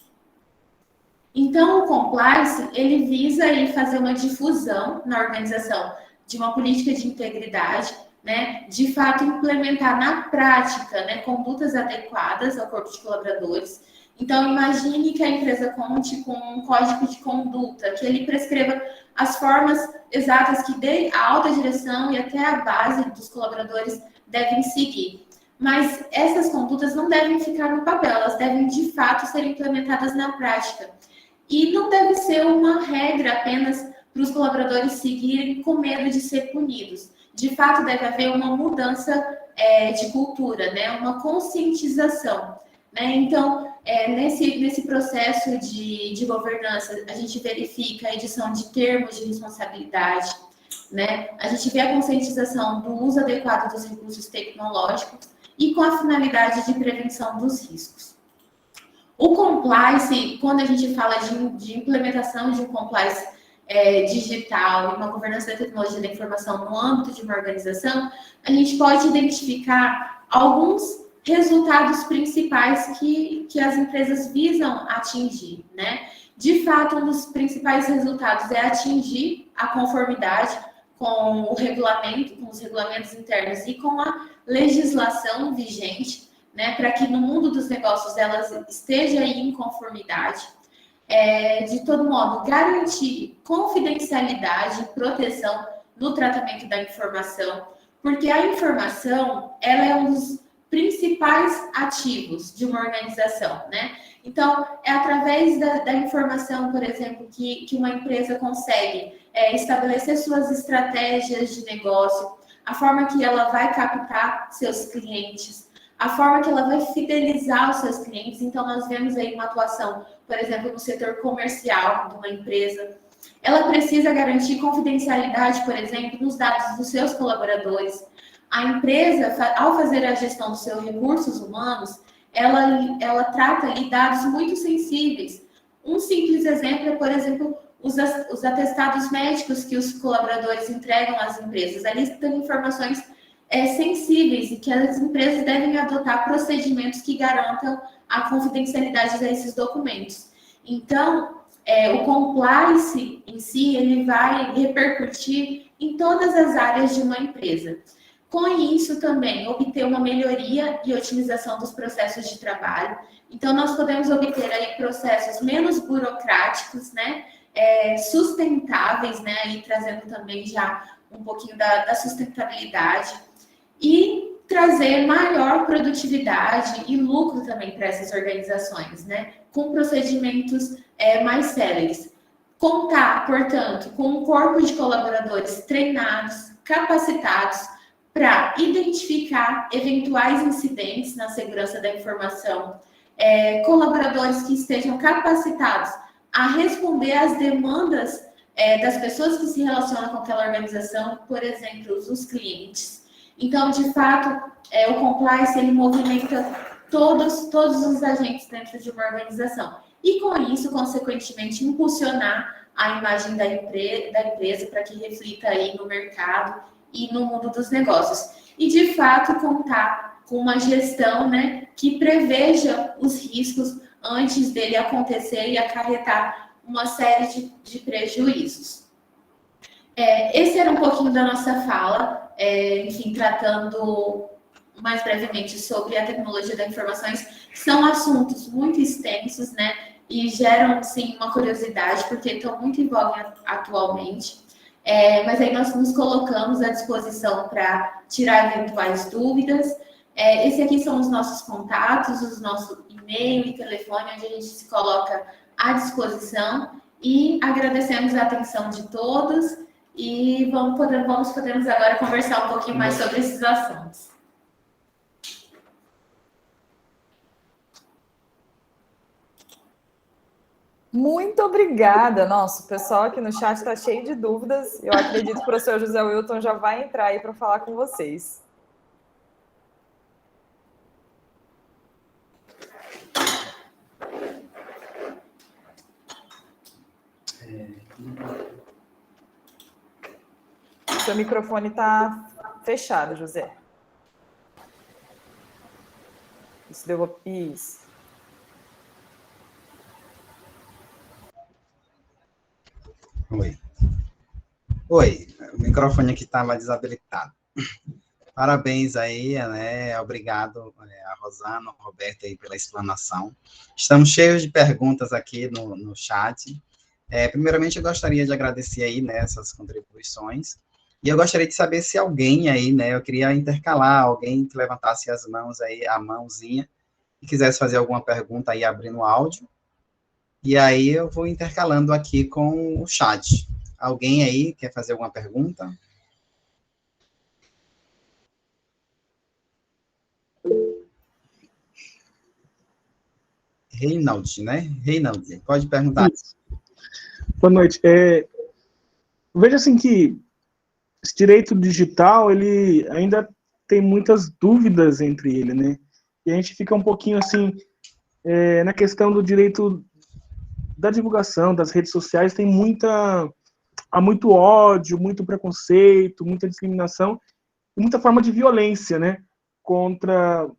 Então, o compliance, ele visa aí fazer uma difusão na organização de uma política de integridade, né, de fato implementar na prática, né, condutas adequadas ao corpo de colaboradores. Então, imagine que a empresa conte com um código de conduta, que ele prescreva as formas exatas que a alta direção e até a base dos colaboradores devem seguir. Mas essas condutas não devem ficar no papel, elas devem, de fato, ser implementadas na prática. E não deve ser uma regra apenas para os colaboradores seguirem com medo de ser punidos. De fato, deve haver uma mudança de cultura, né? Uma conscientização. Né? Então, nesse processo de governança, a gente verifica a edição de termos de responsabilidade, né? A gente vê a conscientização do uso adequado dos recursos tecnológicos e com a finalidade de prevenção dos riscos. O compliance, quando a gente fala de implementação de um compliance digital e uma governança da tecnologia da informação no âmbito de uma organização, a gente pode identificar alguns resultados principais que as empresas visam atingir, né? De fato, um dos principais resultados é atingir a conformidade com o regulamento, com os regulamentos internos e com a legislação vigente, né? Para que no mundo dos negócios elas esteja em conformidade. De todo modo, garantir confidencialidade e proteção no tratamento da informação, porque a informação ela é um dos principais ativos de uma organização, né? Então, é através da informação, por exemplo, que uma empresa consegue estabelecer suas estratégias de negócio, a forma que ela vai captar seus clientes, a forma que ela vai fidelizar os seus clientes. Então, nós vemos aí uma atuação, por exemplo, no setor comercial de uma empresa. Ela precisa garantir confidencialidade, por exemplo, nos dados dos seus colaboradores. A empresa, ao fazer a gestão dos seus recursos humanos, ela trata ali dados muito sensíveis. Um simples exemplo é, por exemplo, os atestados médicos que os colaboradores entregam às empresas. Ali tem informações sensíveis e que as empresas devem adotar procedimentos que garantam a confidencialidade desses documentos. Então, o compliance em si, ele vai repercutir em todas as áreas de uma empresa. Com isso, também, obter uma melhoria e otimização dos processos de trabalho. Então, nós podemos obter aí processos menos burocráticos, né? Sustentáveis, né? E trazendo também já um pouquinho da sustentabilidade. E trazer maior produtividade e lucro também para essas organizações, né? Com procedimentos mais céleres. Contar, portanto, com um corpo de colaboradores treinados, capacitados, para identificar eventuais incidentes na segurança da informação, colaboradores que estejam capacitados a responder às demandas das pessoas que se relacionam com aquela organização, por exemplo, os clientes. Então, de fato, o compliance, ele movimenta todos os agentes dentro de uma organização. E, com isso, consequentemente, impulsionar a imagem da empresa para que reflita aí no mercado e no mundo dos negócios. E, de fato, contar com uma gestão, né, que preveja os riscos antes dele acontecer e acarretar uma série de prejuízos. Esse era um pouquinho da nossa fala, enfim, tratando mais brevemente sobre a tecnologia das informações. São assuntos muito extensos, né, e geram, sim, uma curiosidade, porque estão muito em voga atualmente. Mas aí nós nos colocamos à disposição para tirar eventuais dúvidas. Esse aqui são os nossos contatos, o nosso e-mail e telefone, onde a gente se coloca à disposição. E agradecemos a atenção de todos e podemos agora conversar um pouquinho mais sobre esses assuntos. Muito obrigada. Nossa, o pessoal aqui no chat está cheio de dúvidas. Eu acredito que o professor José Wilton já vai entrar aí para falar com vocês. Seu microfone está fechado, José. Isso. Oi, o microfone aqui estava desabilitado. Parabéns aí, né? Obrigado a Rosana, a Roberta aí pela explanação. Estamos cheios de perguntas aqui no chat. Primeiramente, eu gostaria de agradecer aí, né, essas contribuições. E eu gostaria de saber se alguém aí, né, eu queria intercalar alguém que levantasse as mãos aí, a mãozinha, e quisesse fazer alguma pergunta aí abrindo o áudio. E aí eu vou intercalando aqui com o chat. Alguém aí quer fazer alguma pergunta? Reinaldi, né? Reinaldi, pode perguntar. Boa noite. Veja assim que esse direito digital, ele ainda tem muitas dúvidas entre ele, né? E a gente fica um pouquinho assim, na questão do direito da divulgação, das redes sociais, tem muita há muito ódio, muito preconceito, muita discriminação e muita forma de violência, né, contra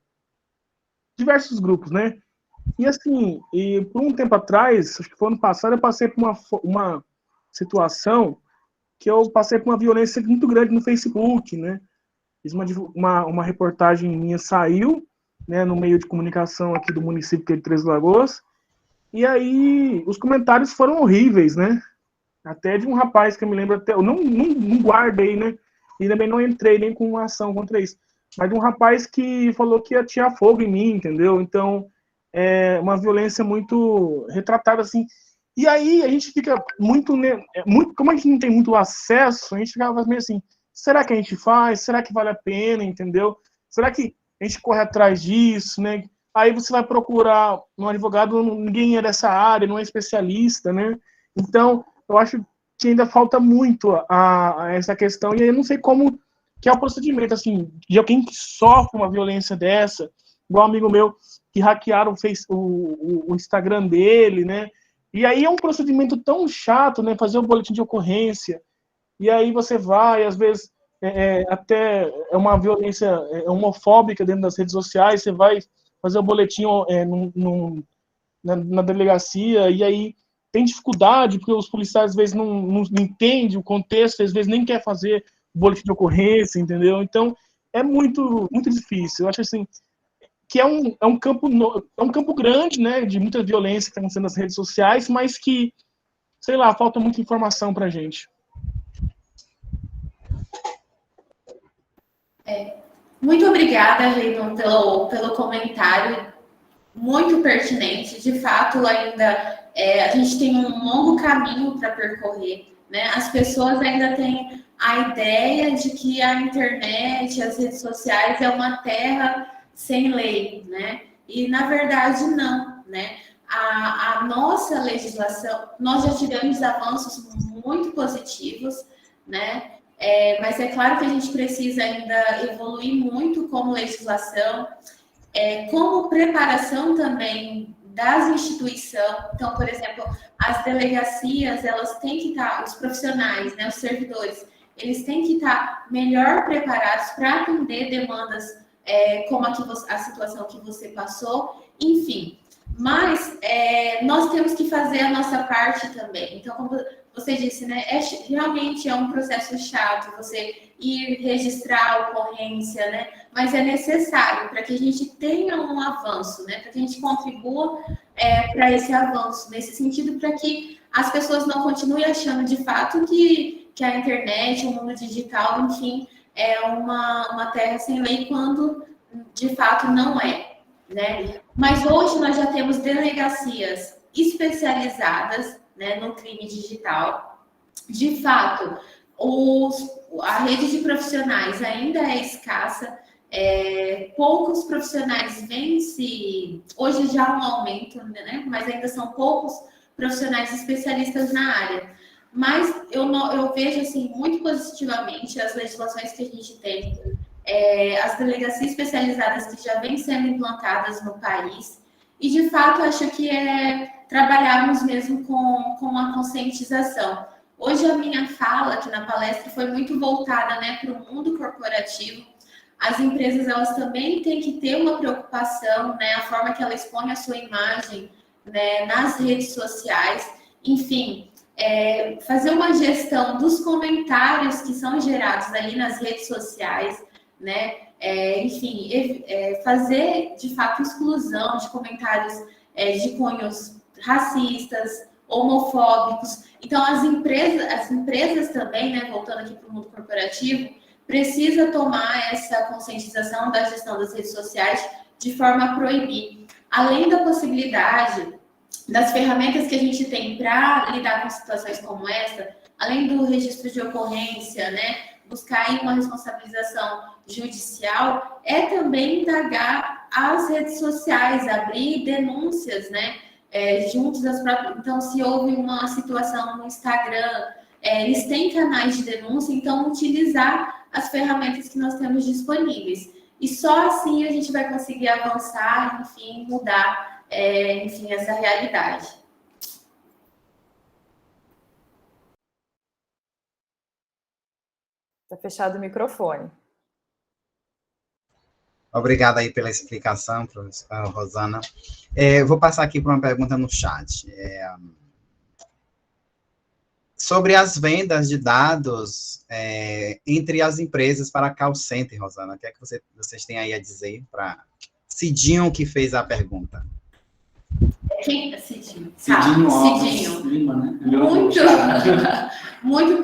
diversos grupos, né? E assim, por um tempo atrás, acho que foi ano passado, eu passei por uma situação que eu passei por uma violência muito grande no Facebook, né? Fiz uma reportagem minha, saiu, né, no meio de comunicação aqui do município de Três Lagoas, e aí os comentários foram horríveis, né? Até de um rapaz que eu me lembro até, eu não guardei, né? E também não entrei nem com uma ação contra isso. Mas de um rapaz que falou que ia tirar fogo em mim, entendeu? Então, é uma violência muito retratada, assim. E aí a gente fica muito, né, como a gente não tem muito acesso, a gente ficava meio assim, será que a gente faz? Será que vale a pena, entendeu? Será que a gente corre atrás disso, né? Aí você vai procurar um advogado, ninguém é dessa área, não é especialista, né? Então, eu acho que ainda falta muito a essa questão, e eu não sei como que é o procedimento, assim, de alguém que sofre uma violência dessa, igual um amigo meu, que hackearam o Instagram dele, né? E aí é um procedimento tão chato, né? Fazer o boletim de ocorrência, e aí você vai, às vezes, até é uma violência homofóbica dentro das redes sociais, você vai fazer o boletim na delegacia, e aí tem dificuldade, porque os policiais às vezes não entendem o contexto, às vezes nem quer fazer o boletim de ocorrência, entendeu? Então, é muito, muito difícil. Eu acho assim, que é um campo grande, né, de muita violência que está acontecendo nas redes sociais, mas que, sei lá, falta muita informação para a gente. Muito obrigada, Reino, pelo comentário, muito pertinente. De fato, ainda a gente tem um longo caminho para percorrer, né? As pessoas ainda têm a ideia de que a internet, as redes sociais é uma terra sem lei, né? E, na verdade, não, né? A nossa legislação, nós já tivemos avanços muito positivos, né? Mas é claro que a gente precisa ainda evoluir muito como legislação, como preparação também das instituições. Então, por exemplo, as delegacias, elas têm que estar, os profissionais, né, os servidores, eles têm que estar melhor preparados para atender demandas como a situação que você passou, enfim. Mas nós temos que fazer a nossa parte também. Então, como você disse, né, realmente é um processo chato você ir registrar a ocorrência, né? Mas é necessário para que a gente tenha um avanço, né? Para que a gente contribua para esse avanço, nesse sentido, para que as pessoas não continuem achando de fato que a internet, o mundo digital, enfim, é uma terra sem lei, quando de fato não é, né? Mas hoje nós já temos delegacias especializadas, né, no crime digital. De fato, a rede de profissionais ainda é escassa, poucos profissionais vêm hoje já há um aumento, né? Mas ainda são poucos profissionais especialistas na área. Mas eu vejo assim muito positivamente as legislações que a gente tem, as delegacias especializadas que já vêm sendo implantadas no país, e de fato acho que trabalharmos mesmo com a conscientização. Hoje a minha fala aqui na palestra foi muito voltada, né, para o mundo corporativo. As empresas, elas também têm que ter uma preocupação, né, a forma que ela expõe a sua imagem, né, nas redes sociais, enfim, fazer uma gestão dos comentários que são gerados ali nas redes sociais, né, enfim, fazer de fato exclusão de comentários de cunhos racistas, homofóbicos. Então, as empresas também, né, voltando aqui para o mundo corporativo, precisa tomar essa conscientização da gestão das redes sociais de forma a proibir. Além da possibilidade das ferramentas que a gente tem para lidar com situações como essa, além do registro de ocorrência, né, buscar aí uma responsabilização judicial, também indagar as redes sociais, abrir denúncias, né, juntos às próprias. Então, se houve uma situação no Instagram, eles têm canais de denúncia, então utilizar as ferramentas que nós temos disponíveis. E só assim a gente vai conseguir avançar, enfim, mudar, enfim, essa realidade. Está fechado o microfone. Obrigado aí pela explicação, professora Rosana. Vou passar aqui para uma pergunta no chat. Sobre as vendas de dados entre as empresas para call center, Rosana, o que é que vocês têm aí a dizer para Cidinho, que fez a pergunta? Quem? Cidinho. Cidinho. Lima, né? Muito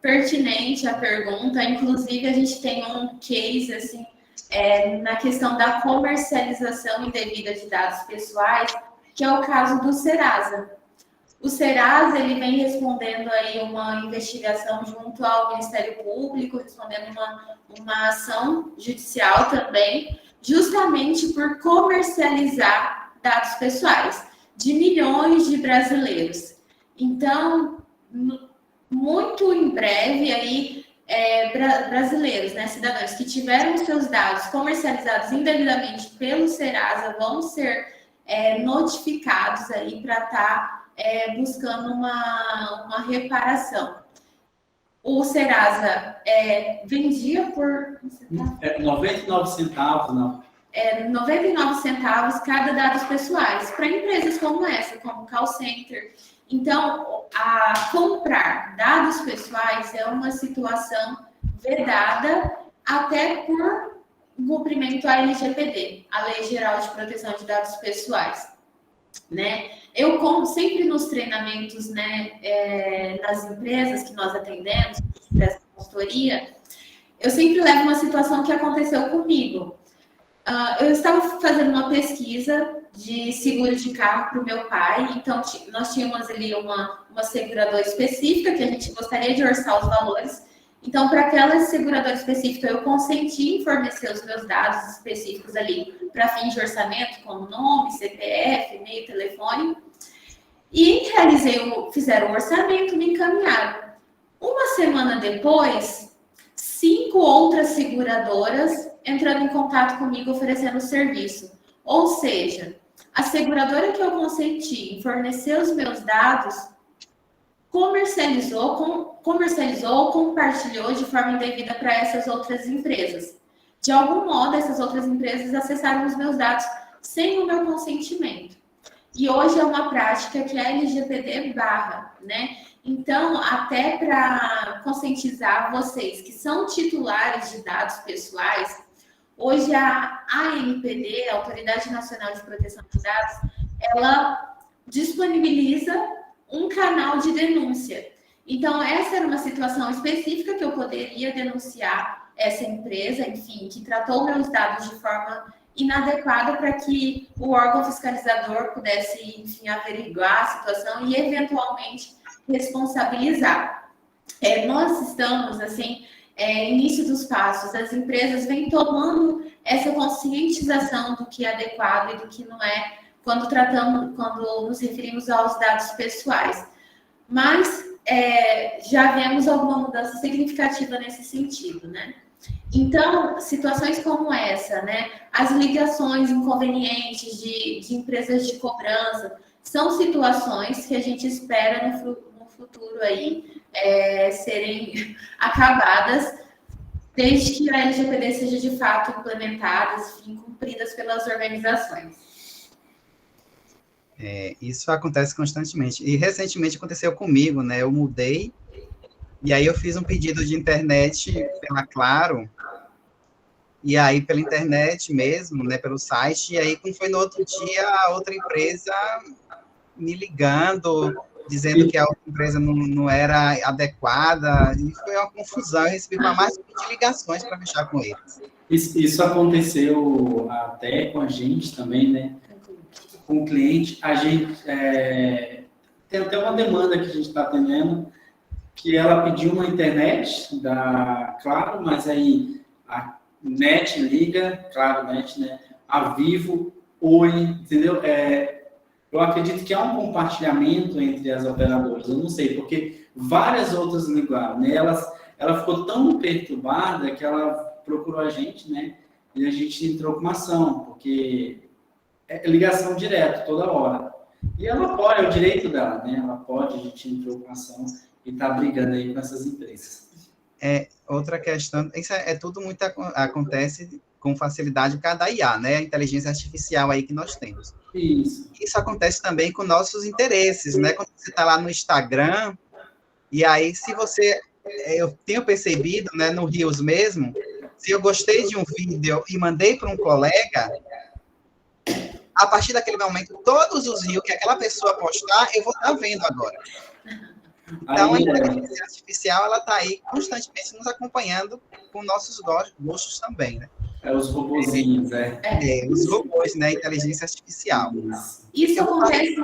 pertinente a pergunta. Inclusive, a gente tem um case, assim, na questão da comercialização indevida de dados pessoais, que é o caso do Serasa. O Serasa, ele vem respondendo aí uma investigação junto ao Ministério Público, respondendo uma ação judicial também, justamente por comercializar dados pessoais de milhões de brasileiros. Então, muito em breve, aí, brasileiros, né, cidadãos que tiveram seus dados comercializados indevidamente pelo Serasa vão ser notificados aí para estar buscando uma reparação. O Serasa vendia por... 99 centavos, não. 99 centavos cada dados pessoais para empresas como essa, como call center. Então, comprar dados pessoais é uma situação vedada até por cumprimento à LGPD, a Lei Geral de Proteção de Dados Pessoais, né? Eu, como sempre nos treinamentos, né, nas empresas que nós atendemos, dessa consultoria, eu sempre levo uma situação que aconteceu comigo. Eu estava fazendo uma pesquisa de seguro de carro para o meu pai, então nós tínhamos ali uma seguradora específica que a gente gostaria de orçar os valores. Então, para aquela seguradora específica, eu consenti em fornecer os meus dados específicos ali para fins de orçamento, como nome, CPF, e-mail, telefone. E fizeram o orçamento, me encaminharam. Uma semana depois, 5 outras seguradoras entrando em contato comigo oferecendo o serviço. Ou seja, a seguradora que eu consenti em fornecer os meus dados comercializou ou compartilhou de forma indevida para essas outras empresas. De algum modo, essas outras empresas acessaram os meus dados sem o meu consentimento. E hoje é uma prática que a LGPD barra, né? Então, até para conscientizar vocês que são titulares de dados pessoais, hoje a ANPD, a Autoridade Nacional de Proteção de Dados, ela disponibiliza um canal de denúncia. Então, essa era uma situação específica que eu poderia denunciar essa empresa, enfim, que tratou meus dados de forma inadequada para que o órgão fiscalizador pudesse, enfim, averiguar a situação e, eventualmente, responsabilizar. Nós estamos, assim, início dos passos, as empresas vêm tomando essa conscientização do que é adequado e do que não é, quando nos referimos aos dados pessoais. Mas já vemos alguma mudança significativa nesse sentido, né? Então, situações como essa, né? As ligações inconvenientes de empresas de cobrança, são situações que a gente espera no futuro aí serem acabadas, desde que a LGPD seja de fato implementada, enfim, cumpridas pelas organizações. Isso acontece constantemente. E recentemente aconteceu comigo, né? Eu mudei, e aí eu fiz um pedido de internet pela Claro, e aí pela internet mesmo, né? Pelo site, e aí como foi no outro dia, a outra empresa me ligando, dizendo que a outra empresa não era adequada, e foi uma confusão. Eu recebi mais de 20 ligações para fechar com eles. Isso aconteceu até com a gente também, né? Com o cliente, a gente tem até uma demanda que a gente está atendendo, que ela pediu uma internet da Claro, mas aí a NET liga, Claro NET, né? A Vivo, Oi, entendeu? Eu acredito que há um compartilhamento entre as operadoras, eu não sei, porque várias outras ligaram, né? Ela ficou tão perturbada que ela procurou a gente, né? E a gente entrou com uma ação, porque é ligação direto, toda hora. E ela pode, é o direito dela, né? Ela pode, a gente entrou com ação e está brigando aí com essas empresas. outra questão, isso é tudo muito acontece com facilidade por causa da IA, né? A inteligência artificial aí que nós temos. Isso acontece também com nossos interesses, né? Quando você está lá no Instagram, e aí se você... Eu tenho percebido, né, no Reels mesmo, se eu gostei de um vídeo e mandei para um colega, a partir daquele momento, todos os Reels que aquela pessoa postar, eu vou estar vendo agora. Então, a inteligência artificial, ela está aí constantemente nos acompanhando com nossos gostos também, né? Os robozinhos, né? Os robôs, né? Inteligência artificial. Isso acontece...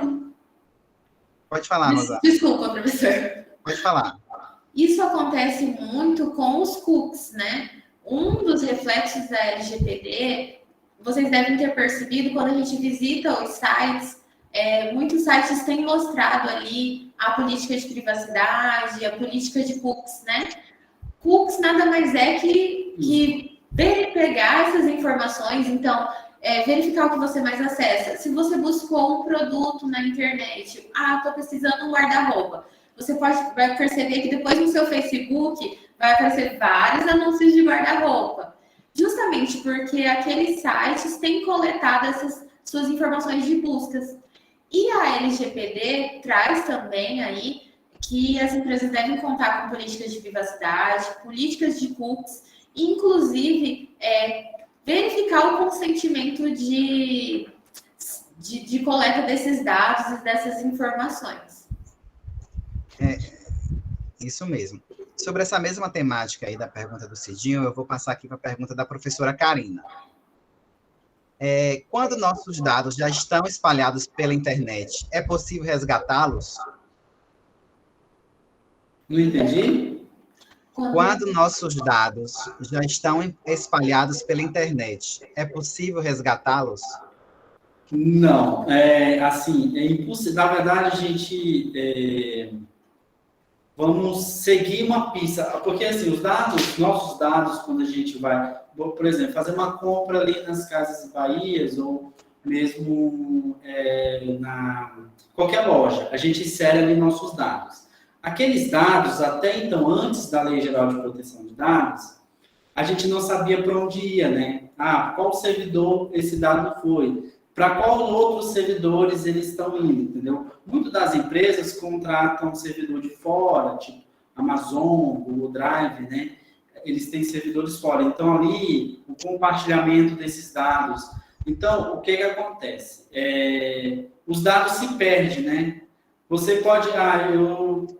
Pode falar, Rosa. Desculpa, professor. Pode falar. Isso acontece muito com os cookies, né? Um dos reflexos da LGPD, vocês devem ter percebido quando a gente visita os sites, muitos sites têm mostrado ali a política de privacidade, a política de cookies, né? Cookies nada mais é que pegar essas informações, então, verificar o que você mais acessa. Se você buscou um produto na internet, estou precisando de um guarda-roupa, você vai perceber que depois no seu Facebook vai aparecer vários anúncios de guarda-roupa. Justamente porque aqueles sites têm coletado essas suas informações de buscas. E a LGPD traz também aí que as empresas devem contar com políticas de privacidade, políticas de cookies, inclusive verificar o consentimento de coleta desses dados e dessas informações. Isso mesmo. Sobre essa mesma temática aí da pergunta do Cidinho, eu vou passar aqui para a pergunta da professora Karina. Quando nossos dados já estão espalhados pela internet, é possível resgatá-los? Não entendi? Quando nossos dados já estão espalhados pela internet, é possível resgatá-los? Não, assim, é impossível. Na verdade, a gente vamos seguir uma pista, porque assim, nossos dados, quando a gente vai, por exemplo, fazer uma compra ali nas Casas Bahias ou mesmo na qualquer loja, a gente insere ali nossos dados. Aqueles dados, até então, antes da Lei Geral de Proteção de Dados, a gente não sabia para onde ia, né? Qual servidor esse dado foi? Para qual outros servidores eles estão indo, entendeu? Muitas das empresas contratam servidor de fora, tipo Amazon, Google Drive, né? Eles têm servidores fora. Então, ali, o compartilhamento desses dados. Então, o que acontece? Os dados se perdem, né? Você pode... eu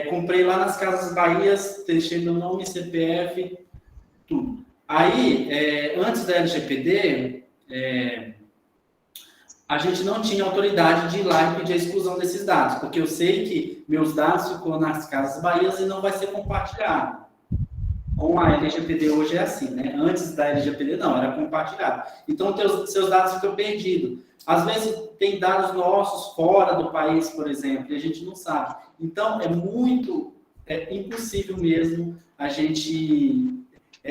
comprei lá nas Casas Bahias, deixei meu nome, CPF, tudo. Aí, antes da LGPD... a gente não tinha autoridade de ir lá e pedir a exclusão desses dados, porque eu sei que meus dados ficam nas Casas Bahias e não vai ser compartilhado. Com a LGPD hoje é assim, né? Antes da LGPD não, era compartilhado. Então, seus dados ficam perdidos. Às vezes, tem dados nossos fora do país, por exemplo, e a gente não sabe. Então, é impossível mesmo a gente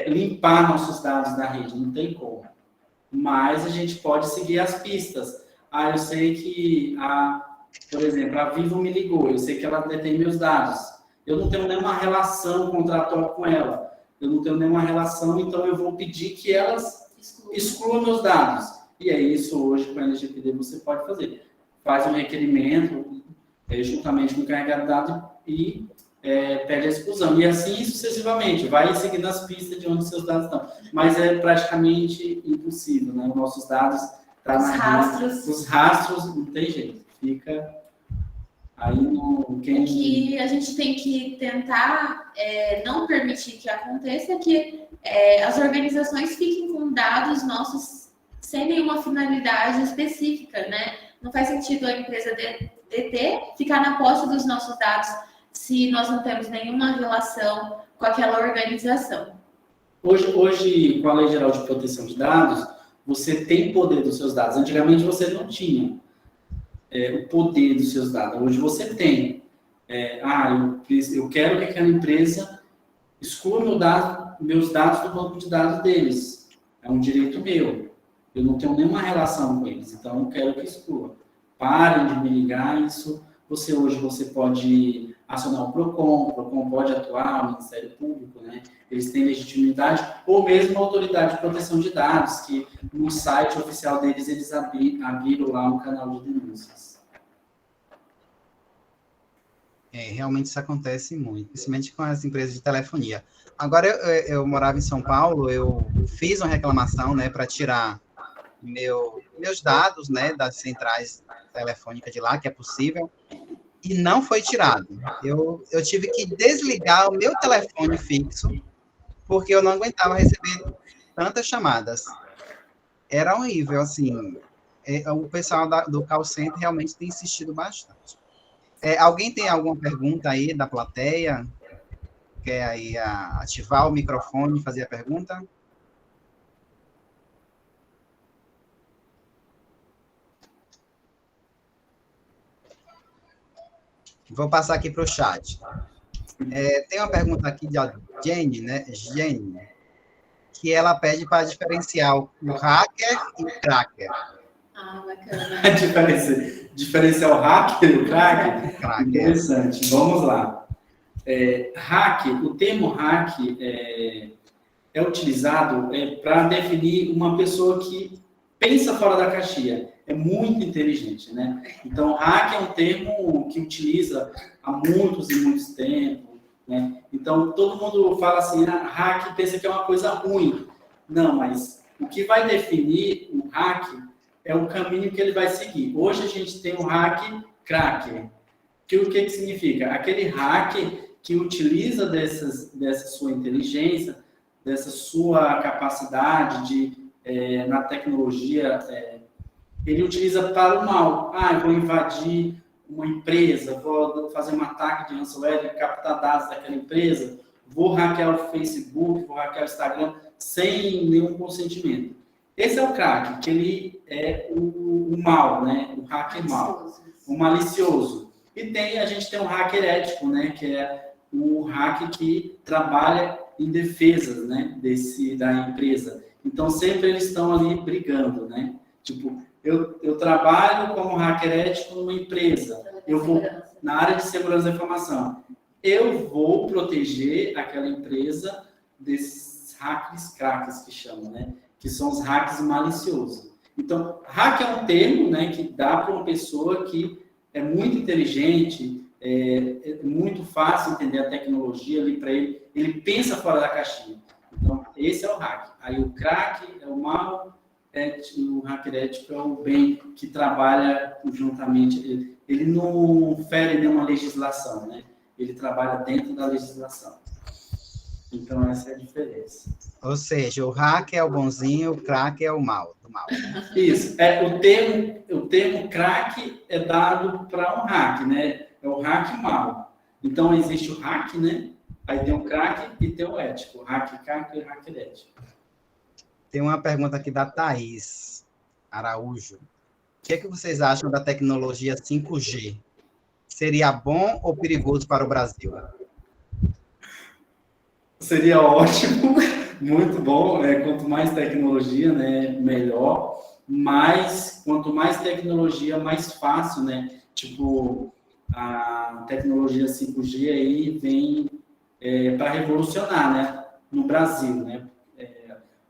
limpar nossos dados da rede, não tem como. Mas a gente pode seguir as pistas. Eu sei que, por exemplo, a Vivo me ligou, eu sei que ela detém meus dados. Eu não tenho nenhuma relação contratual com ela. Eu não tenho nenhuma relação, então eu vou pedir que elas excluam meus dados. E é isso hoje com a LGPD você pode fazer. Faz um requerimento juntamente com o carregado de dados e pede a exclusão. E assim sucessivamente, vai seguindo as pistas de onde seus dados estão. Mas é praticamente impossível, né? Os nossos dados estão os rastros, não tem jeito. Fica aí no... O que a gente tem que tentar não permitir que aconteça é que as organizações fiquem com dados nossos sem nenhuma finalidade específica, né? Não faz sentido a empresa deter, ficar na posse dos nossos dados se nós não temos nenhuma relação com aquela organização. Hoje, com a Lei Geral de Proteção de Dados, você tem poder dos seus dados. Antigamente, você não tinha o poder dos seus dados. Hoje, você tem. Eu quero que aquela empresa exclua meus dados do banco de dados deles. É um direito meu. Eu não tenho nenhuma relação com eles, então eu quero que exclua. Parem de me ligar, isso. Hoje você pode acionar o PROCON pode atuar, o Ministério Público, né? Eles têm legitimidade, ou mesmo a Autoridade de Proteção de Dados, que no site oficial deles, eles abriram lá um canal de denúncias. Realmente isso acontece muito, principalmente com as empresas de telefonia. Agora, eu morava em São Paulo, eu fiz uma reclamação, né, para tirar meus dados, né, das centrais telefônicas de lá, que é possível, e não foi tirado. Eu tive que desligar o meu telefone fixo, porque eu não aguentava receber tantas chamadas. Era horrível, assim. O pessoal do call center realmente tem insistido bastante. Alguém tem alguma pergunta aí da plateia? Quer aí ativar o microfone e fazer a pergunta? Vou passar aqui para o chat. Tem uma pergunta aqui da Jenny, né? Jenny, que ela pede para diferenciar o hacker e o cracker. Ah, bacana. Diferenciar o hacker e o cracker? Interessante. Vamos lá. O termo hack é utilizado para definir uma pessoa que pensa fora da caixinha, é muito inteligente, né? Então, hack é um termo que utiliza há muitos e muitos tempos, né? Então, todo mundo fala assim, hack pensa que é uma coisa ruim. Não, mas o que vai definir o hack é o caminho que ele vai seguir. Hoje a gente tem o hack cracker. O que significa? Aquele hack que utiliza dessa sua inteligência, dessa sua capacidade na tecnologia, ele utiliza para o mal. Eu vou invadir uma empresa, vou fazer um ataque de ransomware, captar dados daquela empresa, vou hackear o Facebook, vou hackear o Instagram, sem nenhum consentimento. Esse é o crack, que ele é o mal, né? O hacker mal, o malicioso. E a gente tem um hacker ético, né? Que é o hacker que trabalha em defesa, né? Da empresa. Então, sempre eles estão ali brigando, né? Tipo, eu trabalho como hacker ético numa empresa. Eu vou na área de segurança da informação. Eu vou proteger aquela empresa desses hackers crackers que chamam, né? Que são os hacks maliciosos. Então, hack é um termo, né, que dá para uma pessoa que é muito inteligente, é muito fácil entender a tecnologia ali para ele, ele pensa fora da caixinha. Então, esse é o hack. Aí o crack é o mal, o hacker ético é o bem, que trabalha juntamente. Ele não fere nenhuma legislação, né? Ele trabalha dentro da legislação. Então, essa é a diferença. Ou seja, o hack é o bonzinho, o crack é o mal, do mal. Isso. O termo crack é dado para um hack, né? É o hack mal. Então, existe o hack, né? Aí tem o crack e tem o ético. O hack crack e o hacker ético. Tem uma pergunta aqui da Thaís Araújo. O que vocês acham da tecnologia 5G? Seria bom ou perigoso para o Brasil? Seria ótimo, muito bom. Quanto mais tecnologia, né, melhor. Mas, quanto mais tecnologia, mais fácil, né? Tipo, a tecnologia 5G aí vem para revolucionar, né? No Brasil, né?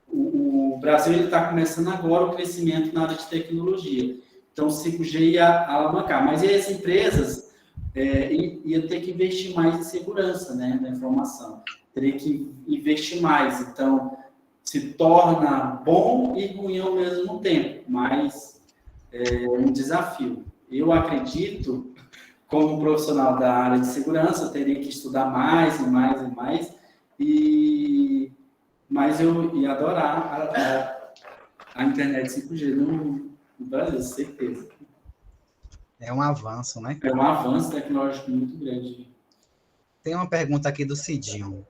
O Brasil está começando agora o crescimento na área de tecnologia. Então, o 5G ia alavancar. Mas e as empresas iam ter que investir mais em segurança, né, da informação. Teria que investir mais. Então, se torna bom e ruim ao mesmo tempo, mas é um desafio. Eu acredito, como profissional da área de segurança, teria que estudar mais e mais e mais, mas eu ia adorar a internet 5G no Brasil, certeza. É um avanço, né? É um avanço tecnológico muito grande. Tem uma pergunta aqui do Cidinho.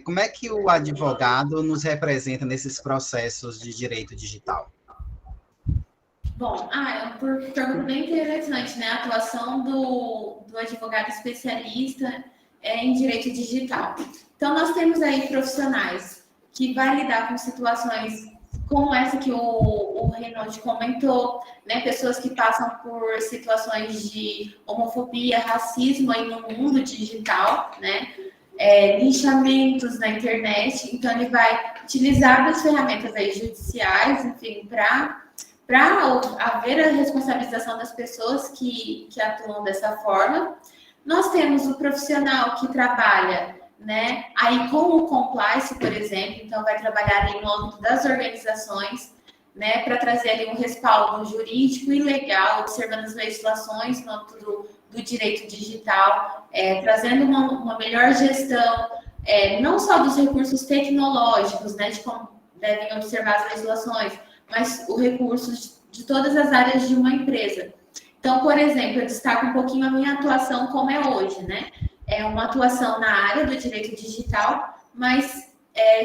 Como é que o advogado nos representa nesses processos de direito digital? Bom, é uma pergunta bem interessante, né? A atuação do advogado especialista em direito digital. Então, nós temos aí profissionais que vai lidar com situações como essa que o Reinaldo comentou, né? Pessoas que passam por situações de homofobia, racismo aí no mundo digital, né? Linchamentos na internet. Então, ele vai utilizar das ferramentas aí judiciais, enfim, para haver a responsabilização das pessoas que atuam dessa forma. Nós temos o profissional que trabalha, né, aí com o compliance, por exemplo, então vai trabalhar ali no âmbito das organizações, né, para trazer ali um respaldo jurídico e legal, observando as legislações no âmbito do direito digital, trazendo uma melhor gestão, não só dos recursos tecnológicos, né, de como devem observar as legislações, mas os recursos de todas as áreas de uma empresa. Então, por exemplo, eu destaco um pouquinho a minha atuação como é hoje, né? É uma atuação na área do direito digital, mas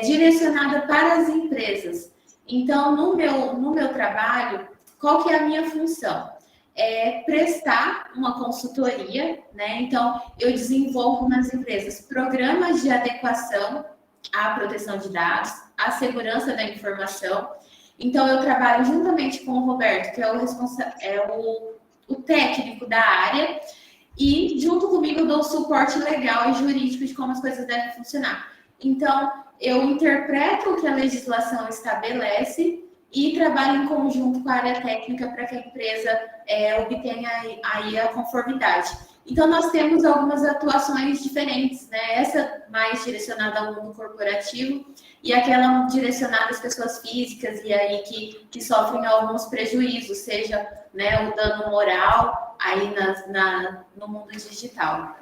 direcionada para as empresas. Então, no meu trabalho, qual que é a minha função? É prestar uma consultoria, né? Então, eu desenvolvo nas empresas programas de adequação à proteção de dados, à segurança da informação. Então, eu trabalho juntamente com o Roberto, que é o técnico da área, e junto comigo eu dou o suporte legal e jurídico de como as coisas devem funcionar. Então, eu interpreto o que a legislação estabelece e trabalho em conjunto com a área técnica para que a empresa obtenha aí a conformidade. Então, nós temos algumas atuações diferentes, né? Essa mais direcionada ao mundo corporativo e aquela direcionada às pessoas físicas e aí que sofrem alguns prejuízos, seja, né, o dano moral aí no mundo digital.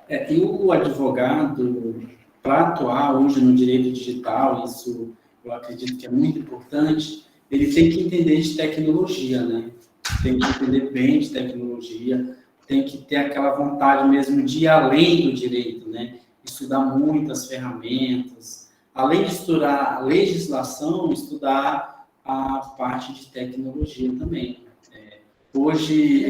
E o advogado, para atuar hoje no direito digital, isso eu acredito que é muito importante, ele tem que entender de tecnologia, né? Tem que entender bem de tecnologia, tem que ter aquela vontade mesmo de ir além do direito, né? Estudar muitas ferramentas, além de estudar a legislação, estudar a parte de tecnologia também. Hoje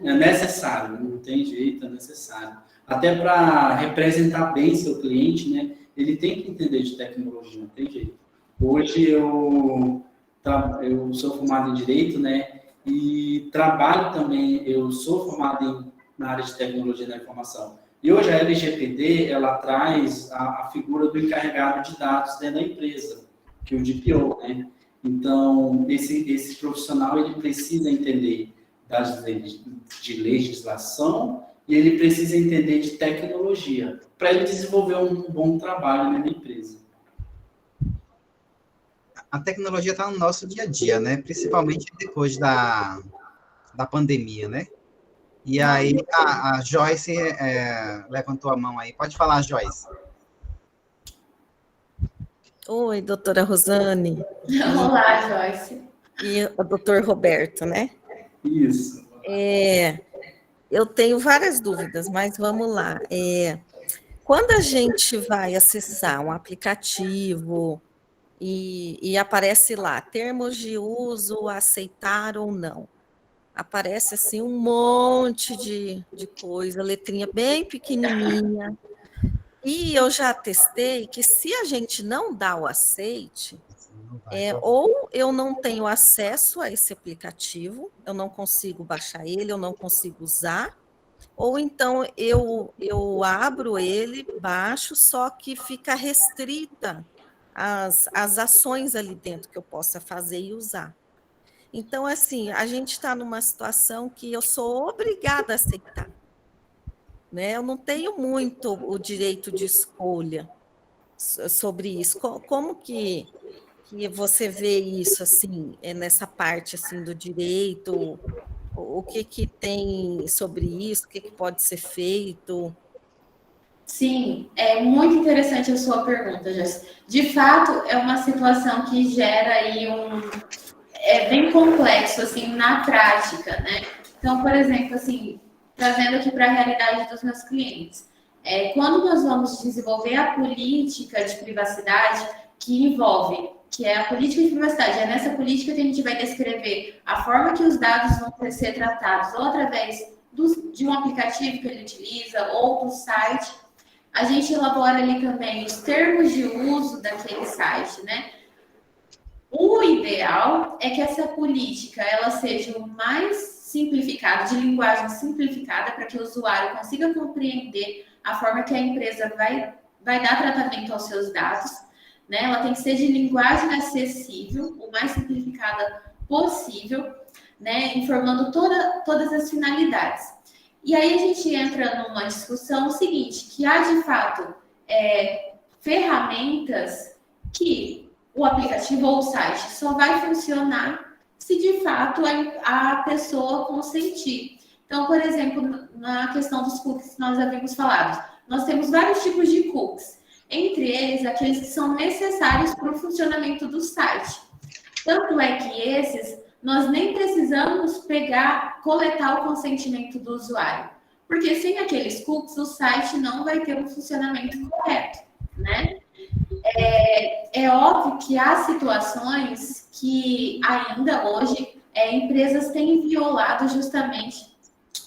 é necessário, não tem jeito, é necessário. Até para representar bem seu cliente, né? Ele tem que entender de tecnologia, não tem jeito. Hoje eu sou formado em Direito, né? E trabalho também, eu sou formado na área de Tecnologia da Informação. E hoje a LGPD, ela traz a figura do encarregado de dados dentro da empresa, que é o DPO, né? Então, esse profissional, ele precisa entender das leis de legislação e ele precisa entender de tecnologia para ele desenvolver um bom trabalho na empresa. A tecnologia está no nosso dia a dia, né? Principalmente depois da pandemia, né? E aí a Joyce levantou a mão aí. Pode falar, Joyce. Oi, doutora Rosane. Olá, Joyce. E o doutor Roberto, né? Isso. Eu tenho várias dúvidas, mas vamos lá. Quando a gente vai acessar um aplicativo e aparece lá, termos de uso, aceitar ou não, aparece assim um monte de coisa, letrinha bem pequenininha. E eu já testei que se a gente não dá o aceite, ou eu não tenho acesso a esse aplicativo, eu não consigo baixar ele, eu não consigo usar, ou então eu abro ele, baixo, só que fica restrita as ações ali dentro que eu possa fazer e usar. Então, assim, a gente está numa situação que eu sou obrigada a aceitar. Né? Eu não tenho muito o direito de escolha sobre isso. Como que você vê isso, assim, nessa parte assim, do direito? O que tem sobre isso? O que pode ser feito? Sim, é muito interessante a sua pergunta, Jéssica. De fato, é uma situação que gera aí é bem complexo, assim, na prática, né? Então, por exemplo, assim, trazendo aqui para a realidade dos meus clientes. Quando nós vamos desenvolver a política de privacidade, que é a política de privacidade, é nessa política que a gente vai descrever a forma que os dados vão ser tratados, ou através de um aplicativo que ele utiliza, ou do site. A gente elabora ali também os termos de uso daquele site, né? O O ideal é que essa política ela seja o mais simplificada, de linguagem simplificada, para que o usuário consiga compreender a forma que a empresa vai dar tratamento aos seus dados, né? Ela tem que ser de linguagem acessível, o mais simplificada possível, né? Informando todas as finalidades. E aí a gente entra numa discussão seguinte, que há de fato ferramentas que o aplicativo ou o site só vai funcionar se de fato a pessoa consentir. Então, por exemplo, na questão dos cookies que nós havíamos falado, nós temos vários tipos de cookies, entre eles aqueles que são necessários para o funcionamento do site. Tanto é que esses nós nem precisamos coletar o consentimento do usuário, porque sem aqueles cookies o site não vai ter um funcionamento correto, né? É óbvio que há situações que ainda hoje empresas têm violado justamente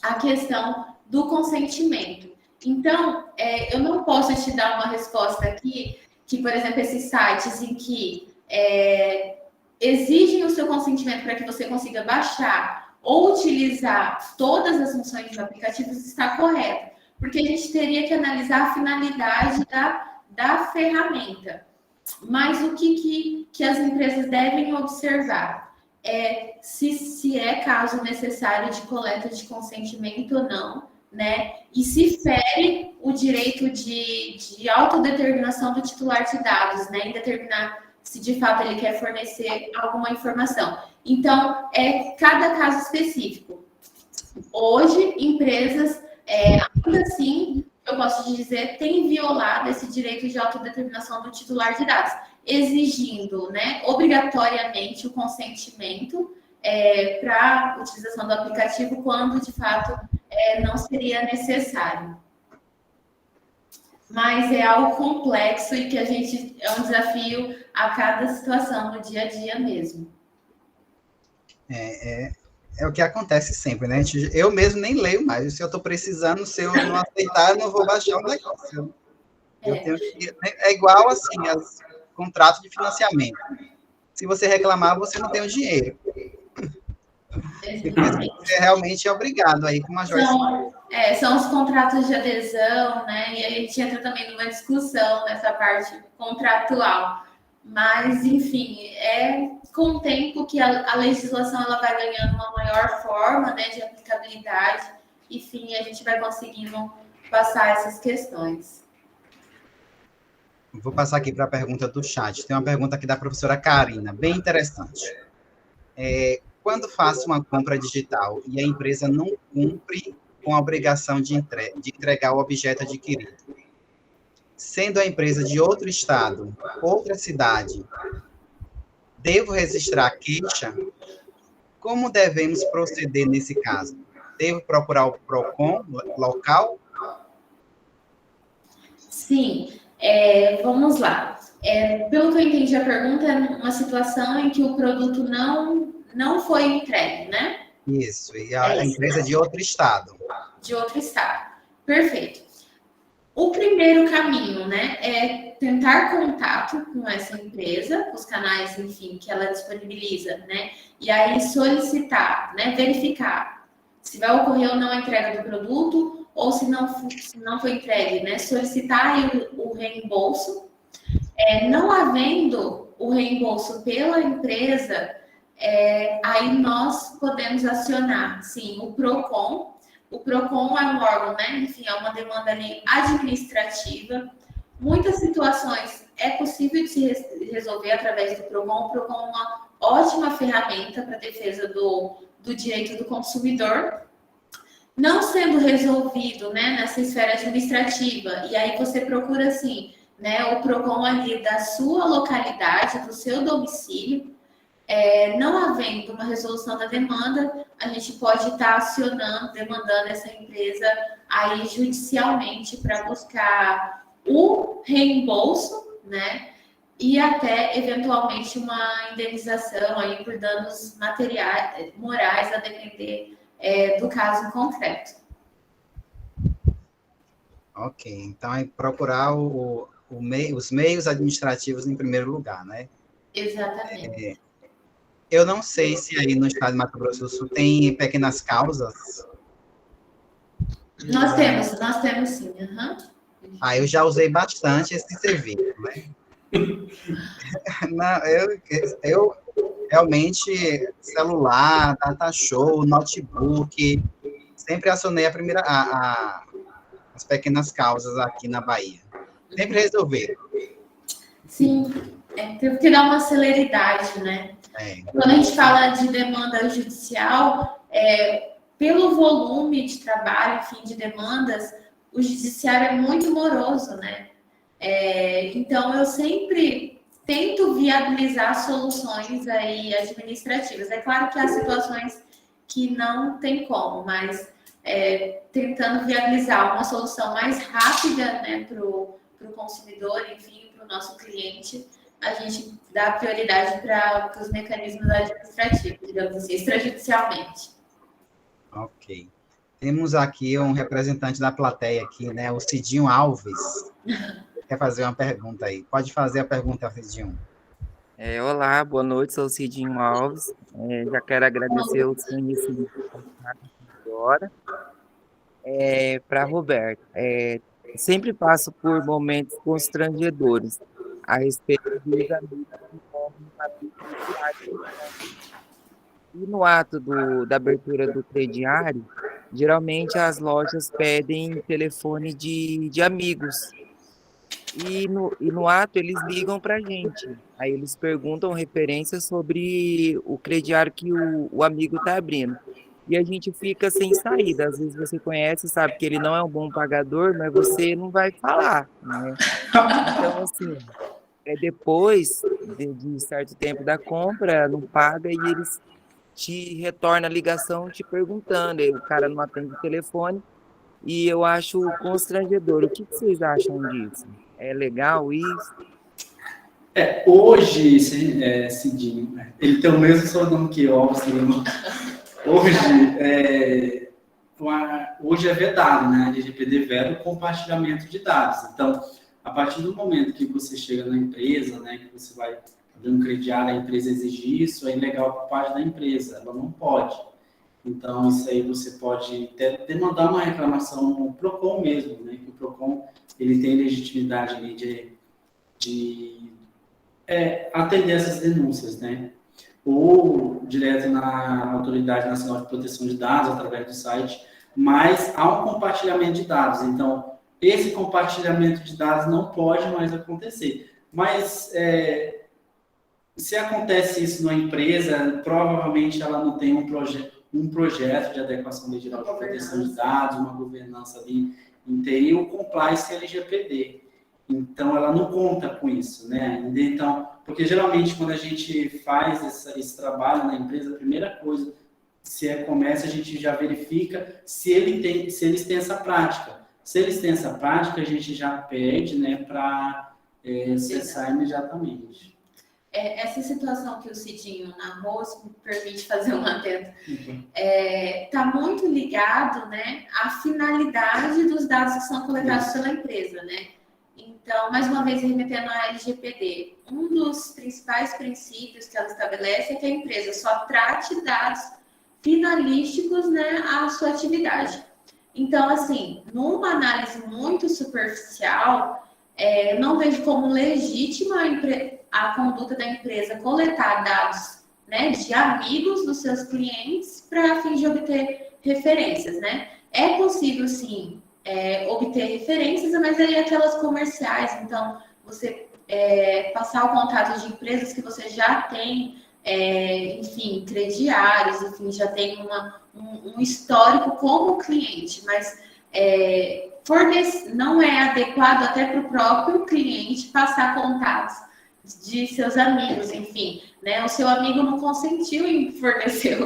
a questão do consentimento. Então, eu não posso te dar uma resposta aqui que, por exemplo, esses sites em que exigem o seu consentimento para que você consiga baixar ou utilizar todas as funções do aplicativo está correto, porque a gente teria que analisar a finalidade da ferramenta. Mas o que as empresas devem observar é se é caso necessário de coleta de consentimento ou não, né? E se fere o direito de autodeterminação do titular de dados, né? Em determinar se de fato ele quer fornecer alguma informação. Então, cada caso específico. Hoje, empresas, ainda assim, eu posso dizer, têm violado esse direito de autodeterminação do titular de dados, exigindo, né, obrigatoriamente o consentimento para a utilização do aplicativo quando, de fato, não seria necessário. Mas é algo complexo e que é um desafio a cada situação no dia a dia mesmo. É o que acontece sempre, né? Eu mesmo nem leio mais. Se eu estou precisando, se eu não aceitar, eu não vou baixar o negócio. É igual assim, contratos de financiamento. Se você reclamar, você não tem o dinheiro. Você realmente é obrigado aí, como a Joyce. São os contratos de adesão, né? E a gente entra também numa discussão nessa parte contratual. Mas, enfim, com o tempo que a legislação ela vai ganhando uma maior forma, né, de aplicabilidade, enfim, a gente vai conseguindo passar essas questões. Vou passar aqui para a pergunta do chat. Tem uma pergunta aqui da professora Karina, bem interessante. Quando faço uma compra digital e a empresa não cumpre com a obrigação de entregar o objeto adquirido, sendo a empresa de outro estado, outra cidade, devo registrar a queixa? Como devemos proceder nesse caso? Devo procurar o PROCON local? Sim, vamos lá. Pelo que eu entendi a pergunta, é uma situação em que o produto não foi entregue, né? Isso, e a empresa de outro estado. De outro estado. Perfeito. O primeiro caminho, né, é tentar contato com essa empresa, com os canais, enfim, que ela disponibiliza, né, e aí solicitar, né, verificar se vai ocorrer ou não a entrega do produto, ou se não foi entregue, né, solicitar aí o reembolso. Não havendo o reembolso pela empresa, aí nós podemos acionar, sim, o PROCON. O PROCON é um órgão, né? Enfim, é uma demanda ali administrativa. Muitas situações é possível de se resolver através do PROCON. O PROCON é uma ótima ferramenta para a defesa do direito do consumidor. Não sendo resolvido, né, nessa esfera administrativa, e aí você procura, assim, né, o PROCON ali da sua localidade, do seu domicílio. Não havendo uma resolução da demanda, a gente pode estar demandando essa empresa aí judicialmente para buscar o reembolso, né? E até eventualmente uma indenização aí por danos materiais, morais, a depender do caso concreto. Ok, então é procurar os meios administrativos em primeiro lugar, né? Exatamente. Eu não sei se aí no estado de Mato Grosso do Sul tem pequenas causas. Nós temos sim. Uhum. Eu já usei bastante esse serviço, né? Não, eu realmente, celular, data show, notebook, sempre acionei as pequenas causas aqui na Bahia. Sempre resolver. Sim, teve que dar uma celeridade, né? Quando a gente fala de demanda judicial, pelo volume de trabalho, enfim, de demandas, o judiciário é muito moroso, né? Então, eu sempre tento viabilizar soluções aí administrativas. É claro que há situações que não tem como, mas tentando viabilizar uma solução mais rápida, né, para o consumidor, enfim, para o nosso cliente, a gente dá prioridade para os mecanismos administrativos, digamos assim, extrajudicialmente. Ok. Temos aqui um representante da plateia aqui, né? O Cidinho Alves. Quer fazer uma pergunta aí? Pode fazer a pergunta, Cidinho. Olá, boa noite, sou o Cidinho Alves. Já quero agradecer os conhecimentos agora. Para Roberto, sempre passo por momentos constrangedores a respeito dos amigos que compram na crediário. E no ato da abertura do crediário, geralmente as lojas pedem telefone de amigos. E no ato eles ligam para a gente. Aí eles perguntam referências sobre o crediário que o amigo está abrindo. E a gente fica sem saída. Às vezes você conhece, sabe que ele não é um bom pagador, mas você não vai falar, né? Então, assim, depois de certo tempo da compra, não paga e eles te retornam a ligação te perguntando. E o cara não atende o telefone e eu acho constrangedor. O que vocês acham disso? É legal isso? Hoje, Cidinho, ele tem o mesmo sobrenome que eu, hoje é vedado, né? A LGPD veda o compartilhamento de dados. Então, a partir do momento que você chega na empresa, né, que você vai abrir um crediário, a empresa exige isso, é ilegal por parte da empresa, ela não pode. Então, isso aí você pode até demandar uma reclamação no PROCON mesmo, né? Que o PROCON ele tem legitimidade ali de atender essas denúncias, né? Ou direto na Autoridade Nacional de Proteção de Dados, através do site, mas há um compartilhamento de dados. Então, esse compartilhamento de dados não pode mais acontecer. Mas, se acontece isso numa empresa, provavelmente ela não tem um projeto de adequação legal de proteção de dados, uma governança ali inteira e o compliance LGPD. Então, ela não conta com isso, né? Então, porque geralmente quando a gente faz esse trabalho na empresa, a primeira coisa, se é comércio, a gente já verifica se eles têm essa prática. Se eles têm essa prática, a gente já pede, né, para cessar imediatamente. Essa situação que o Cidinho narrou, se me permite fazer um atento, está muito ligado, né, à finalidade dos dados que são coletados pela empresa, né? Então, mais uma vez, remetendo à LGPD, um dos principais princípios que ela estabelece é que a empresa só trate dados finalísticos, né, à sua atividade. Então, assim, numa análise muito superficial, não vejo como legítima a conduta da empresa coletar dados, né, de amigos dos seus clientes para fim de obter referências, né? É possível, sim, obter referências, mas aí aquelas comerciais, então você passar o contato de empresas que você já tem, enfim, crediários, enfim, já tem um histórico como cliente, mas não é adequado até para o próprio cliente passar contatos de seus amigos, enfim, né? O seu amigo não consentiu em fornecer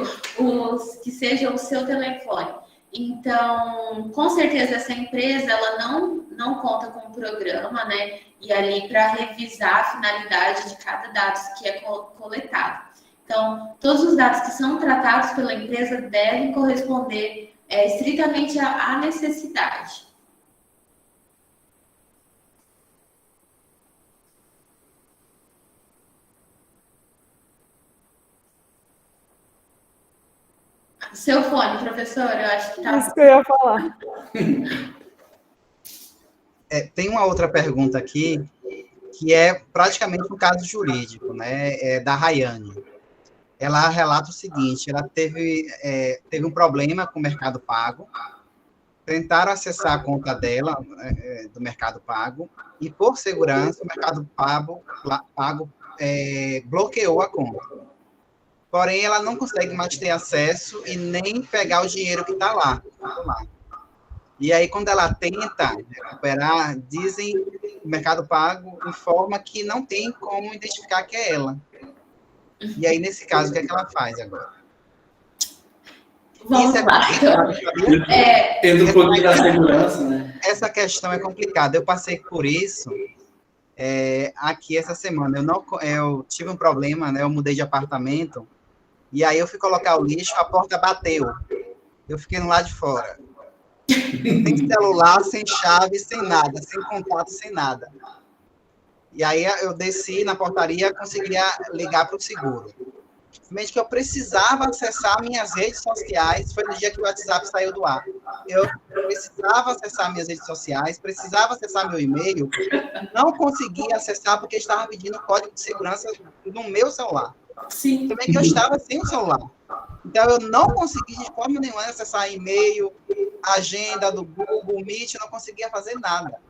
que seja o seu telefone. Então, com certeza, essa empresa ela não conta com um programa, né? E ali para revisar a finalidade de cada dado que é coletado. Então, todos os dados que são tratados pela empresa devem corresponder estritamente à necessidade. Seu fone, professor, eu acho que tá. Isso que eu ia falar. Tem uma outra pergunta aqui, que é praticamente um caso jurídico, né? É da Rayane. Ela relata o seguinte: ela teve um problema com o Mercado Pago, tentaram acessar a conta dela do Mercado Pago, e por segurança o Mercado Pago bloqueou a conta. Porém, ela não consegue mais ter acesso e nem pegar o dinheiro que está lá. E aí, quando ela tenta recuperar, dizem, o Mercado Pago informa que não tem como identificar que é ela. E aí, nesse caso, o que é que ela faz agora? Vamos lá. Tendo um pouquinho da segurança, né? Essa questão é complicada. Eu passei por isso aqui essa semana. Eu tive um problema, né? Eu mudei de apartamento, e aí eu fui colocar o lixo, a porta bateu. Eu fiquei no lado de fora. Sem celular, sem chave, sem nada, sem contato, sem nada. E aí eu desci na portaria, conseguia ligar para o seguro. Simplesmente que eu precisava acessar minhas redes sociais, foi no dia que o WhatsApp saiu do ar. Eu precisava acessar minhas redes sociais, precisava acessar meu e-mail, não conseguia acessar porque estava pedindo código de segurança no meu celular. Sim. Também que eu estava sem o celular. Então, eu não consegui de forma nenhuma acessar e-mail, agenda do Google Meet, eu não conseguia fazer nada.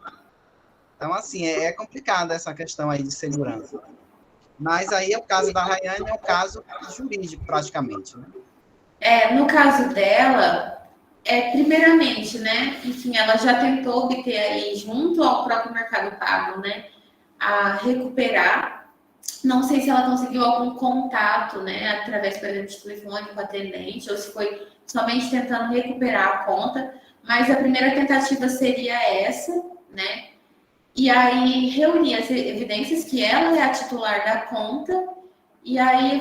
Então, assim, é complicada essa questão aí de segurança. Mas aí, o caso da Rayane é um caso jurídico, praticamente, né? No caso dela, primeiramente, né? Enfim, ela já tentou obter aí, junto ao próprio Mercado Pago, né? A recuperar. Não sei se ela conseguiu algum contato, né? Através, por exemplo, de telefone com a atendente, ou se foi somente tentando recuperar a conta. Mas a primeira tentativa seria essa, né? E aí, reunir as evidências que ela é a titular da conta, e aí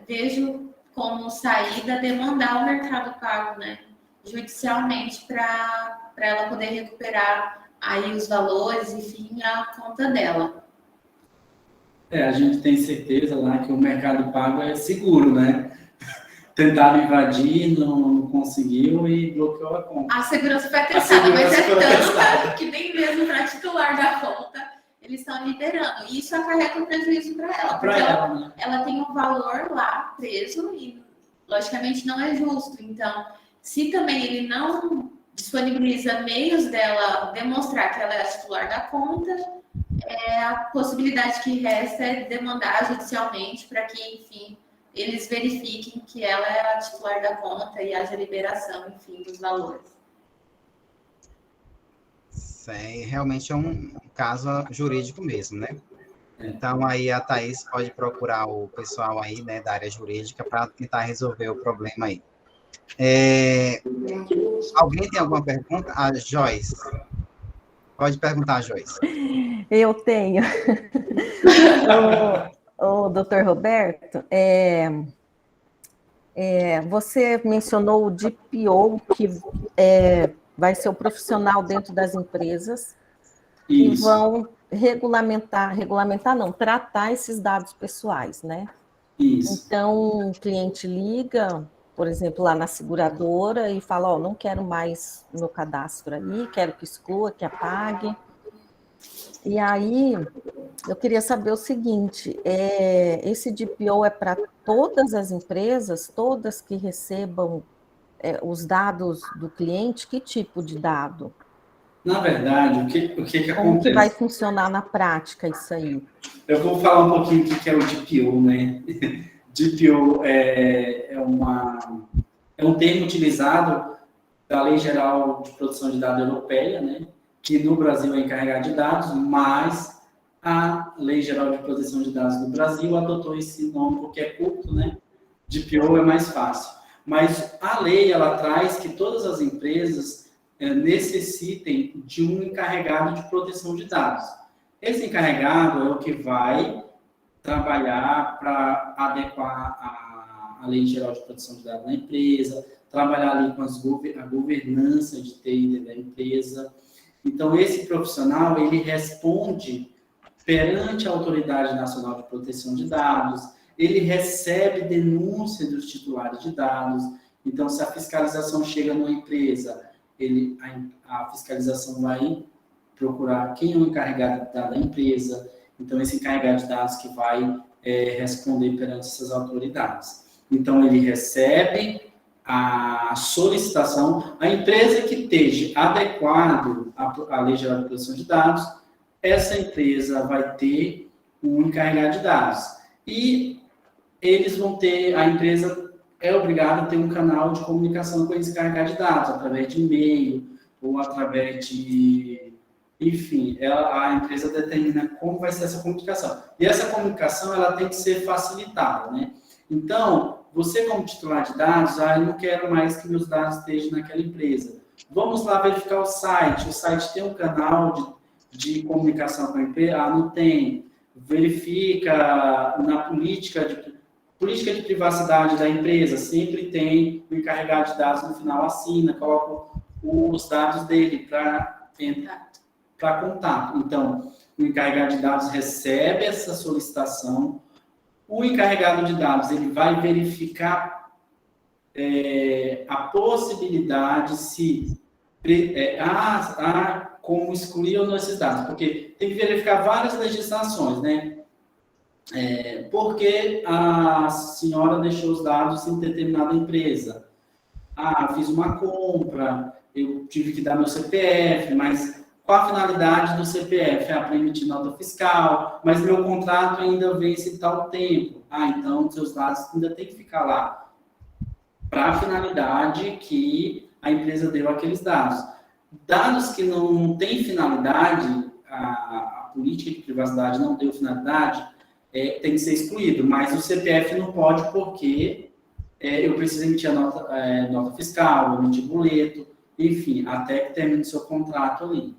vejo como saída demandar o Mercado Pago, né? Judicialmente, para ela poder recuperar aí os valores, enfim, a conta dela. A gente tem certeza lá que o Mercado Pago é seguro, né? Tentaram invadir, não conseguiu e bloqueou a conta. A segurança foi atestada, mas é tanta que nem mesmo para titular da conta eles estão liberando. E isso acarreta um prejuízo para ela, porque ela tem um valor lá preso e, logicamente, não é justo. Então, se também ele não disponibiliza meios dela demonstrar que ela é a titular da conta, a possibilidade que resta é demandar judicialmente para que, enfim, eles verifiquem que ela é a titular da conta e haja liberação, enfim, dos valores. Isso realmente é um caso jurídico mesmo, né? Então, aí a Thaís pode procurar o pessoal aí, né, da área jurídica para tentar resolver o problema aí. Alguém tem alguma pergunta? A Joyce. Pode perguntar, Joyce. Eu tenho. O doutor Roberto, você mencionou o DPO, que vai ser o profissional dentro das empresas, que vão tratar esses dados pessoais, né? Isso. Então, o cliente liga, por exemplo, lá na seguradora e fala, não quero mais o meu cadastro aí, quero que exclua, que apague. E aí, eu queria saber o seguinte, esse DPO é para todas as empresas, todas que recebam os dados do cliente? Que tipo de dado? Na verdade, o que acontece? Como que vai funcionar na prática isso aí? Eu vou falar um pouquinho do que é o DPO, né? DPO é um termo utilizado da Lei Geral de Proteção de Dados Europeia, né? Que no Brasil é encarregado de dados, mas a Lei Geral de Proteção de Dados do Brasil adotou esse nome porque é curto, né? DPO é mais fácil. Mas a lei, ela traz que todas as empresas necessitem de um encarregado de proteção de dados. Esse encarregado é o que vai trabalhar para adequar a Lei Geral de Proteção de Dados na empresa, trabalhar ali com a governança de TI da empresa. Então, esse profissional, ele responde perante a Autoridade Nacional de Proteção de Dados, ele recebe denúncia dos titulares de dados. Então, se a fiscalização chega numa empresa, a fiscalização vai procurar quem é o encarregado da empresa. Então, esse encarregado de dados que vai responder perante essas autoridades. Então, ele recebe a solicitação, a empresa que esteja adequado à Lei Geral de Proteção de Dados, essa empresa vai ter um encarregado de dados. E eles vão ter, a empresa é obrigada a ter um canal de comunicação com esse encarregado de dados, através de e-mail ou através de... Enfim, a empresa determina como vai ser essa comunicação. E essa comunicação, ela tem que ser facilitada, né? Então, você como titular de dados, eu não quero mais que meus dados estejam naquela empresa. Vamos lá verificar o site tem um canal de comunicação com a empresa? Não tem. Verifica na política de privacidade da empresa, sempre tem o encarregado de dados no final, assina, coloca os dados dele para contato. Então, o encarregado de dados recebe essa solicitação, o encarregado de dados ele vai verificar a possibilidade se há como excluir ou não esses dados, porque tem que verificar várias legislações, né? Porque a senhora deixou os dados em determinada empresa. Fiz uma compra, eu tive que dar meu CPF, mas qual a finalidade do CPF? Para emitir nota fiscal, mas meu contrato ainda vence tal tempo. Então, seus dados ainda tem que ficar lá para a finalidade que a empresa deu aqueles dados. Dados que não têm finalidade, a política de privacidade não deu finalidade, tem que ser excluído, mas o CPF não pode porque eu preciso emitir a nota fiscal, emitir boleto, enfim, até que termine o seu contrato ali.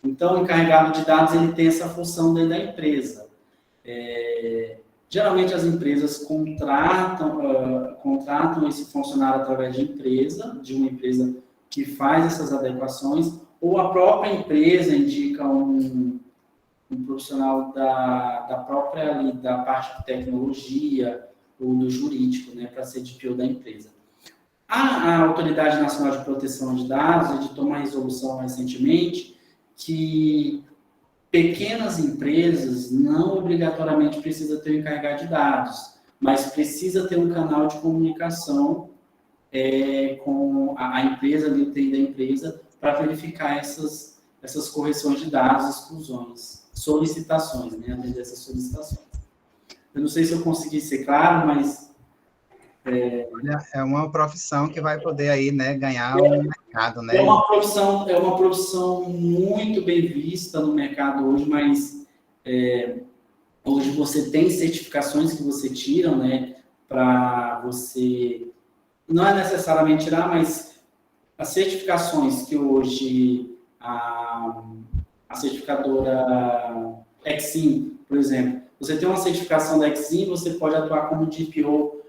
Então, o encarregado de dados ele tem essa função dentro da empresa. Geralmente, as empresas contratam esse funcionário através de uma empresa que faz essas adequações, ou a própria empresa indica um profissional da própria da parte de tecnologia ou do jurídico, né, para ser DPO da empresa. A Autoridade Nacional de Proteção de Dados editou uma resolução recentemente que pequenas empresas não obrigatoriamente precisam ter um encarregado de dados, mas precisa ter um canal de comunicação com a empresa, ali, o TI da empresa, para verificar essas correções de dados, exclusões, solicitações, né, atender essas solicitações. Eu não sei se eu consegui ser claro, mas... É uma profissão que vai poder aí, né, ganhar um mercado, né? É uma profissão muito bem vista no mercado hoje, mas hoje você tem certificações que você tira, né, para você... Não é necessariamente tirar, mas as certificações que hoje a certificadora Exim, por exemplo, você tem uma certificação da Exim, você pode atuar como DPO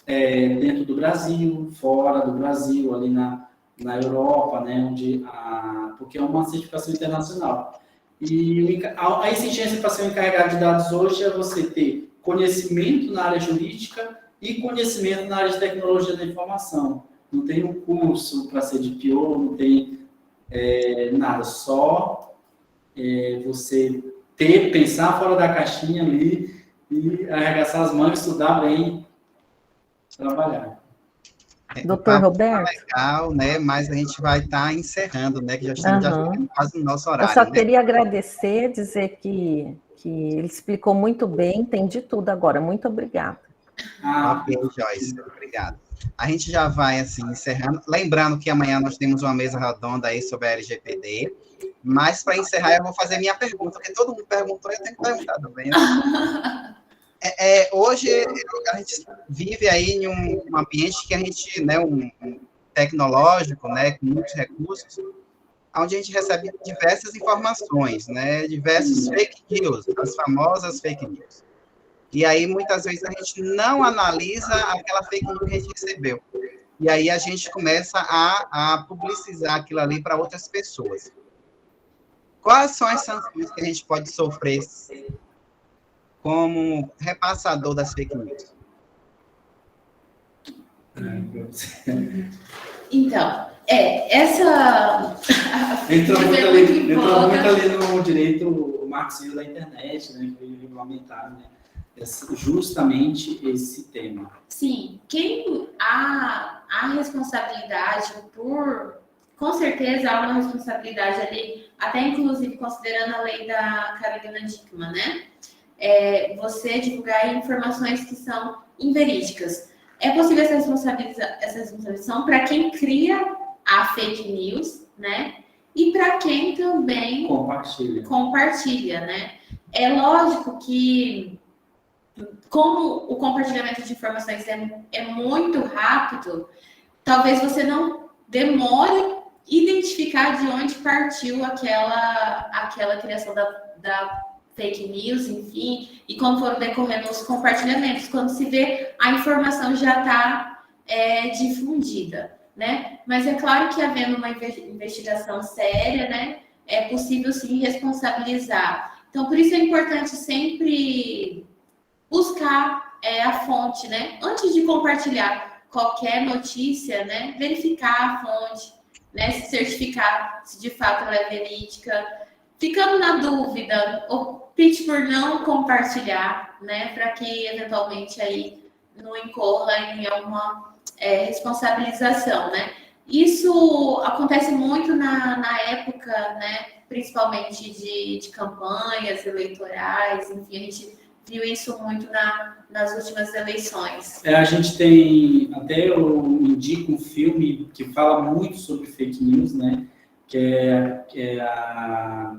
dentro do Brasil, fora do Brasil, ali na Europa, né, porque é uma certificação internacional. E a exigência para ser um encarregado de dados hoje é você ter conhecimento na área jurídica e conhecimento na área de tecnologia da informação. Não tem um curso para ser DPO, não tem nada, só você pensar fora da caixinha ali e arregaçar as mãos, estudar bem, trabalhar. Doutor Roberto? Legal, né? Mas a gente vai estar encerrando, né? Que já estamos quase no nosso horário. Eu só né? queria agradecer, dizer que ele explicou muito bem, entendi tudo agora. Muito obrigada. Ok, Joyce, obrigado. A gente já vai, assim, encerrando. Lembrando que amanhã nós temos uma mesa redonda aí sobre a LGPD, mas para encerrar eu vou fazer minha pergunta, porque todo mundo perguntou e eu tenho que perguntar também. Né? Hoje a gente vive aí em um ambiente que a gente, né, um tecnológico, né, com muitos recursos, onde a gente recebe diversas informações, né, diversos fake news, as famosas fake news. E aí, muitas vezes, a gente não analisa aquela fake news que a gente recebeu. E aí, a gente começa a publicizar aquilo ali para outras pessoas. Quais são as sanções que a gente pode sofrer como repassador das fake news? Então, essa... Entrou muito é ali no direito marxismo da internet, né? Que veio regulamentar, né? Justamente esse tema. Sim, quem há responsabilidade por... Com certeza há uma responsabilidade ali, até inclusive considerando a lei da Carolina Dickmann, né? Você divulgar informações que são inverídicas. É possível essa responsabilização para quem cria a fake news, né? E para quem também compartilha, né? É lógico que, como o compartilhamento de informações é muito rápido, talvez você não demore identificar de onde partiu aquela criação da fake news, enfim, e quando foram decorrendo os compartilhamentos, quando se vê a informação já está difundida, né? Mas é claro que havendo uma investigação séria, né, é possível sim responsabilizar. Então, por isso é importante sempre buscar a fonte, né? Antes de compartilhar qualquer notícia, né, verificar a fonte, né, se certificar se de fato ela é verídica. Ficando na dúvida, opte por não compartilhar, né, para que eventualmente aí não incorra em alguma responsabilização, né? Isso acontece muito na época, né, principalmente de campanhas eleitorais, enfim, a gente viu isso muito nas últimas eleições. A gente tem, até eu indico um filme que fala muito sobre fake news, né? Que é a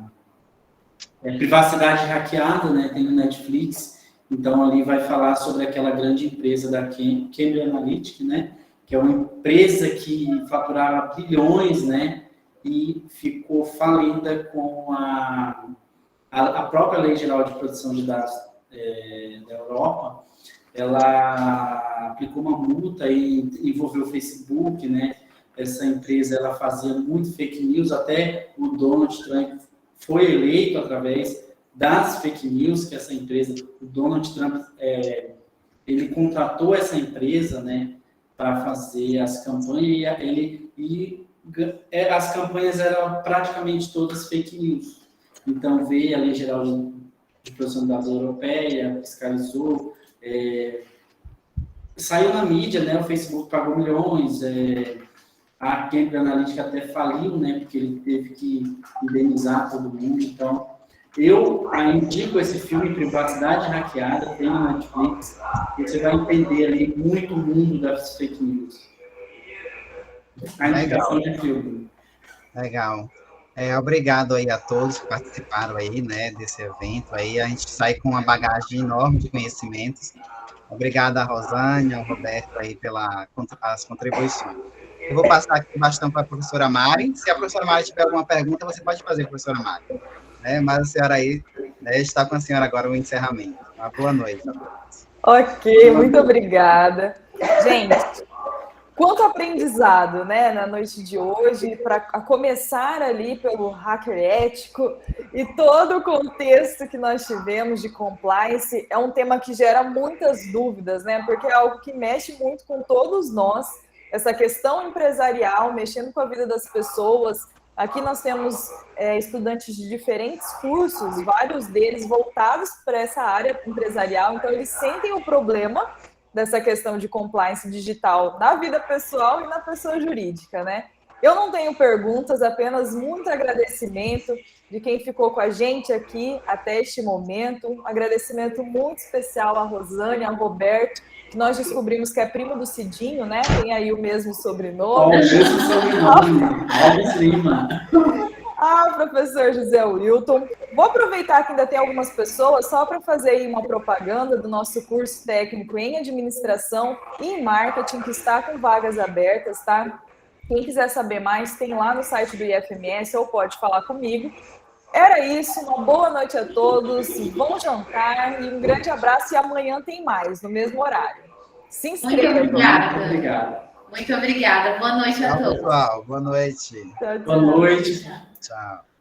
Privacidade Hackeada, né? Tem no Netflix. Então, ali vai falar sobre aquela grande empresa da Cambridge Analytica, né? Que é uma empresa que faturava bilhões, né? E ficou falida com a própria Lei Geral de Proteção de Dados da Europa. Ela aplicou uma multa e envolveu o Facebook, né? Essa empresa, ela fazia muito fake news, até o Donald Trump foi eleito através das fake news que essa empresa, o Donald Trump, ele contratou essa empresa, né, para fazer as campanhas, as campanhas eram praticamente todas fake news. Então, veio a Lei Geral de Proteção de Dados Europeia, fiscalizou, saiu na mídia, né, o Facebook pagou milhões, a Cambridge Analytica até faliu, né, porque ele teve que indenizar todo mundo. Então, eu indico esse filme, Privacidade Hackeada, tem na Netflix, e você vai entender ali muito o mundo das fake news. A indicação de filme. Legal. Obrigado aí a todos que participaram aí, né, desse evento aí. A gente sai com uma bagagem enorme de conhecimentos. Obrigado a Rosânia, ao Roberto aí pelas contribuições. Eu vou passar aqui o bastão para a professora Mari. Se a professora Mari tiver alguma pergunta, você pode fazer, professora Mari. Mas a senhora aí, né, está com a senhora agora o encerramento. Uma boa noite a todos. Ok, muito obrigada. Gente, quanto aprendizado, né, na noite de hoje, para começar ali pelo hacker ético e todo o contexto que nós tivemos de compliance, é um tema que gera muitas dúvidas, né, porque é algo que mexe muito com todos nós, essa questão empresarial, mexendo com a vida das pessoas. Aqui nós temos estudantes de diferentes cursos, vários deles voltados para essa área empresarial, então eles sentem o problema dessa questão de compliance digital na vida pessoal e na pessoa jurídica, né? Eu não tenho perguntas, apenas muito agradecimento de quem ficou com a gente aqui até este momento. Um agradecimento muito especial à Rosânia, ao Roberto, que nós descobrimos que é primo do Cidinho, né? Tem aí o mesmo sobrenome. O mesmo sobrenome, Alves Lima. Professor José Wilton. Vou aproveitar que ainda tem algumas pessoas só para fazer aí uma propaganda do nosso curso técnico em administração e em marketing, que está com vagas abertas, tá? Quem quiser saber mais, tem lá no site do IFMS ou pode falar comigo. Era isso, uma boa noite a todos, bom jantar e um grande abraço. E amanhã tem mais, no mesmo horário. Se inscreva. Muito obrigada. Muito obrigado. Muito obrigada. Boa noite a todos. Pessoal, boa noite. Tchau, tchau. Boa noite. Tchau.